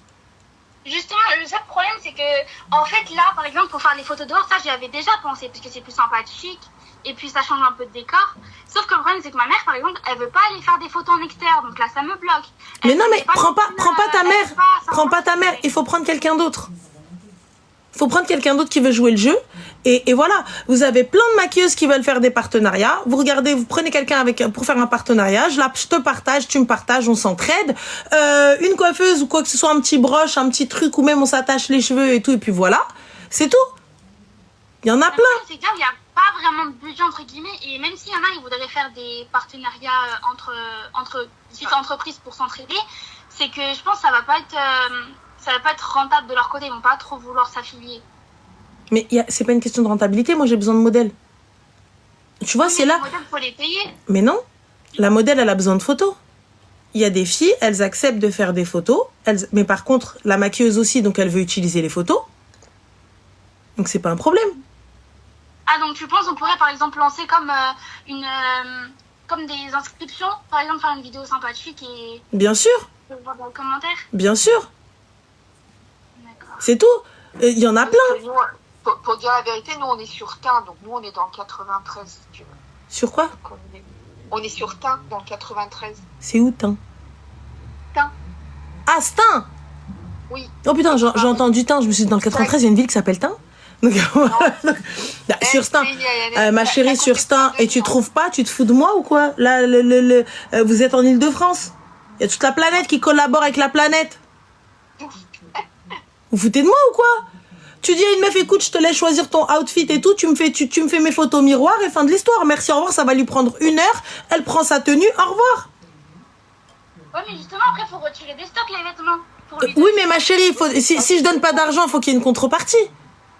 Justement, le seul problème, c'est que, en fait, là, par exemple, pour faire les photos dehors, ça, j'y avais déjà pensé, parce que c'est plus sympathique, et puis ça change un peu de décor. Sauf que le problème, c'est que ma mère, par exemple, elle veut pas aller faire des photos en extérieur, donc là, ça me bloque. Mais non, mais prends pas ta mère, il faut prendre quelqu'un d'autre. Il faut prendre quelqu'un d'autre qui veut jouer le jeu. Et voilà, vous avez plein de maquilleuses qui veulent faire des partenariats. Vous regardez, vous prenez quelqu'un pour faire un partenariat. Je te partage, tu me partages, on s'entraide. Une coiffeuse ou quoi que ce soit, un petit broche, un petit truc, ou même on s'attache les cheveux et tout. Et puis voilà, c'est tout. Il y en a plein. C'est qu'il n'y a pas vraiment de budget, entre guillemets. Et même s'il y en a, ils voudraient faire des partenariats entre petites entreprises pour s'entraider, c'est que je pense que ça va pas être rentable de leur côté. Ils vont pas trop vouloir s'affilier. Mais c'est pas une question de rentabilité, moi j'ai besoin de modèles. Tu vois, c'est là. Les modèles, faut les payer. Mais non, la modèle, elle a besoin de photos. Il y a des filles, elles acceptent de faire des photos, mais par contre, la maquilleuse aussi, donc elle veut utiliser les photos. Donc c'est pas un problème. Ah, donc tu penses qu'on pourrait par exemple lancer comme des inscriptions, par exemple faire une vidéo sympathique et Bien sûr, voir dans les commentaires. bien sûr, D'accord. c'est tout. Il y en a plein. Nous, pour dire la vérité, nous on est sur Tain, donc nous on est dans le 93. Si tu veux. Sur quoi? Donc, on est sur Tain, dans le 93. C'est où, Tain? Tain. Ah, Stein. Oui. Oh putain, j'ai entendu Tain, je me suis dit dans le 93, il y a une ville qui s'appelle Tain. Donc, voilà. Sur Stein, ma chérie, sur Stein, et tu trouves pas, tu te fous de moi ou quoi? Là, vous êtes en Île-de-France. Il y a toute la planète qui collabore avec la planète. Vous foutez de moi ou quoi? Tu dis à une meuf, écoute, je te laisse choisir ton outfit et tout, tu me fais mes photos miroir et fin de l'histoire. Merci, au revoir, ça va lui prendre 1 heure. Elle prend sa tenue, au revoir. Ouais, mais justement, après, il faut retirer des stocks, les vêtements. Oui, mais ma chérie, si je donne pas d'argent, il faut qu'il y ait une contrepartie.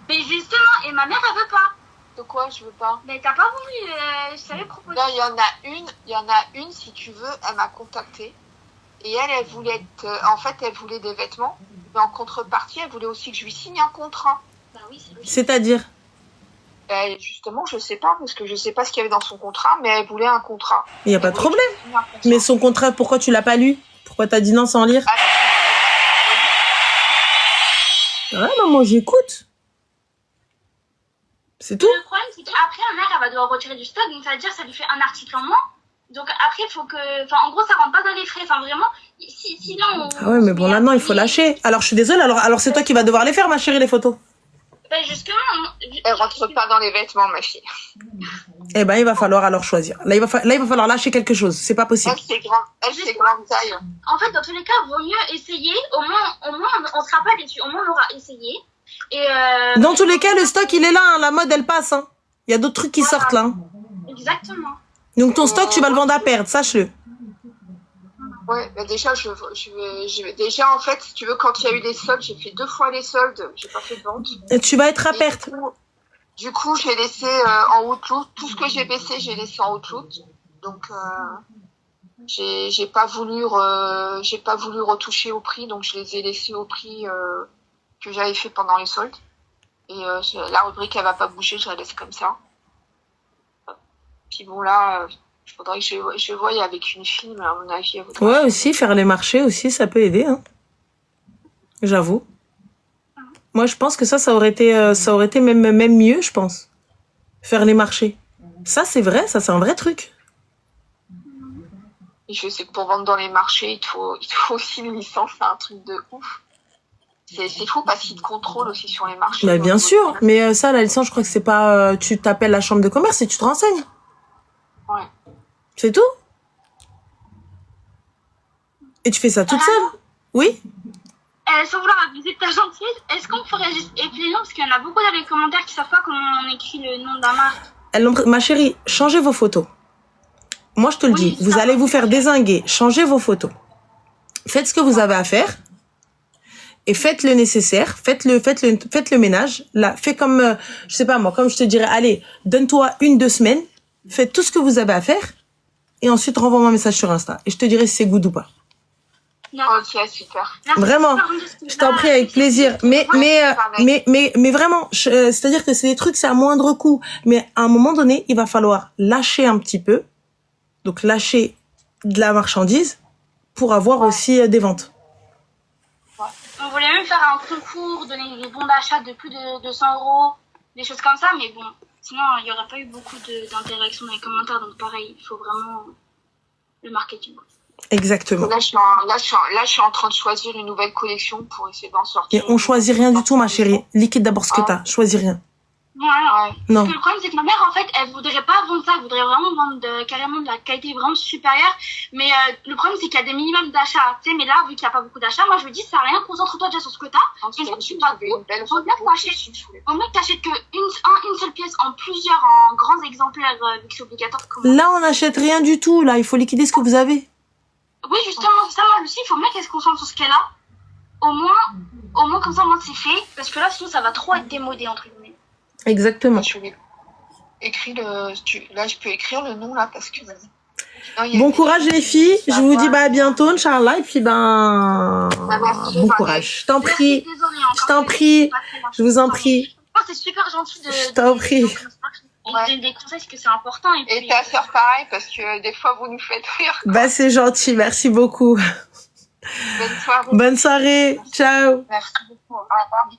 Mais justement, et ma mère, elle veut pas. De quoi je veux pas? Mais t'as pas voulu, je savais proposer. Là, il y en a une, si tu veux, elle m'a contactée. Et elle voulait en fait, elle voulait des vêtements. Mais en contrepartie, elle voulait aussi que je lui signe un contrat. Bah oui, c'est logique. C'est-à-dire? Justement, je sais pas, parce que je sais pas ce qu'il y avait dans son contrat, mais elle voulait un contrat. Il n'y a pas de problème. Mais son contrat, pourquoi tu l'as pas lu? Pourquoi t'as dit non sans lire? Ouais, maman, j'écoute. C'est tout. Le problème, c'est qu'après, ma mère, elle va devoir retirer du stock, donc ça veut dire que ça lui fait un article en moins. Donc après, il faut que... Enfin, en gros, ça rentre pas dans les frais. Enfin, vraiment, sinon... Ah ouais, mais bon, là, non, il faut lâcher. Alors, je suis désolée. Alors c'est toi qui vas devoir les faire, ma chérie, les photos. Ben, justement... Elle rentre pas dans les vêtements, ma fille. Eh ben, il va falloir alors choisir. Là, il va falloir lâcher quelque chose. C'est pas possible. Elle, c'est grande taille. En fait, dans tous les cas, il vaut mieux essayer. Au moins, on sera pas déçus. Au moins, on aura essayé. Et dans tous les cas, le stock, il est là. Hein. La mode, elle passe. Hein. Il y a d'autres trucs qui sortent là. Hein. Exactement. Donc, ton stock, tu vas le vendre à perdre. Sache-le. Ouais, bah déjà, déjà, en fait, si tu veux, quand il y a eu les soldes, j'ai fait 2 fois les soldes. J'ai pas fait de vente. Et tu vas être à perte. Du coup, j'ai laissé en Outlook. Tout ce que j'ai baissé, j'ai laissé en Outlook. Donc, j'ai pas voulu retoucher au prix, donc je les ai laissés au prix que j'avais fait pendant les soldes. Et la rubrique, elle va pas bouger, je la laisse comme ça. Puis bon, là, il faudrait que je voie avec une fille, mais à mon avis, elle voudrait... Ouais, aussi, faire les marchés aussi, ça peut aider. Hein. J'avoue. Moi, je pense que ça aurait été même mieux, je pense. Faire les marchés. Ça, c'est vrai, ça, c'est un vrai truc. Et je sais que pour vendre dans les marchés, il faut aussi une licence, c'est un truc de ouf. C'est fou parce qu'ils te contrôlent aussi sur les marchés. Bah, bien sûr, mais ça, la licence, je crois que c'est pas... tu t'appelles la chambre de commerce et tu te renseignes. Ouais. C'est tout. Et tu fais ça toute seule. Oui. Sans vouloir abuser de ta gentillesse, est-ce qu'on pourrait juste épeler les noms? Parce qu'il y en a beaucoup dans les commentaires qui savent pas comment on écrit le nom d'un marque. Ma chérie, changez vos photos. Moi, je te le dis, vous allez vous faire dézinguer. Changez vos photos. Faites ce que vous avez à faire. Et faites le nécessaire, faites le ménage. Là, fais comme, je sais pas moi, comme je te dirais, allez, donne-toi 1-2 semaines, faites tout ce que vous avez à faire, et ensuite renvoie-moi un message sur Insta. Et je te dirai si c'est good ou pas. Non. Ok, super. Merci. Vraiment, je t'en prie avec plaisir. Mais vraiment, c'est-à-dire que c'est des trucs, c'est à moindre coût. Mais à un moment donné, il va falloir lâcher un petit peu, donc lâcher de la marchandise pour avoir aussi des ventes. On voulait même faire un concours, donner des bons d'achat de plus de 200 €, des choses comme ça, mais bon, sinon il n'y aurait pas eu beaucoup d'interaction dans les commentaires, donc pareil, il faut vraiment le marketing. Exactement. Là, je suis en train de choisir une nouvelle collection pour essayer d'en sortir. Et on choisit rien du tout, ma chérie. Liquide d'abord ce que t'as. Choisis rien. Ouais. Non. Parce que le problème, c'est que ma mère, en fait, elle voudrait pas vendre ça, elle voudrait vraiment vendre carrément de la qualité vraiment supérieure. Mais le problème, c'est qu'il y a des minimums d'achats, tu sais. Mais là, vu qu'il n'y a pas beaucoup d'achats, moi, je lui dis, ça sert à rien, concentre-toi déjà sur ce que t'as. Une fois que tu vas tout, faut mieux que t'achètes une seule pièce en plusieurs, en grands exemplaires, vu que c'est obligatoire. Là, on n'achète rien du tout. Là, il faut liquider ce que vous avez. Oui, justement, c'est ça, moi, Lucie, il faut bien qu'elle se concentre sur ce qu'elle a. Au moins, comme ça, moi, c'est fait. Parce que là, sinon, ça va trop être démodé, entre guillemets. Exactement. Là, je peux écrire le nom, là, parce que... Bon courage, les filles. Je vous dis à bientôt, Inch'Allah. Et puis, bon courage. Je t'en prie. Je t'en prie. Je vous en prie. C'est super gentil de... Je t'en prie. Et des conseils, parce que c'est important. Et ta sœur, pareil, parce que des fois, vous nous faites rire. Bah, c'est gentil. Merci beaucoup. Bonne soirée. Bonne soirée. Ciao. Merci beaucoup. Au revoir.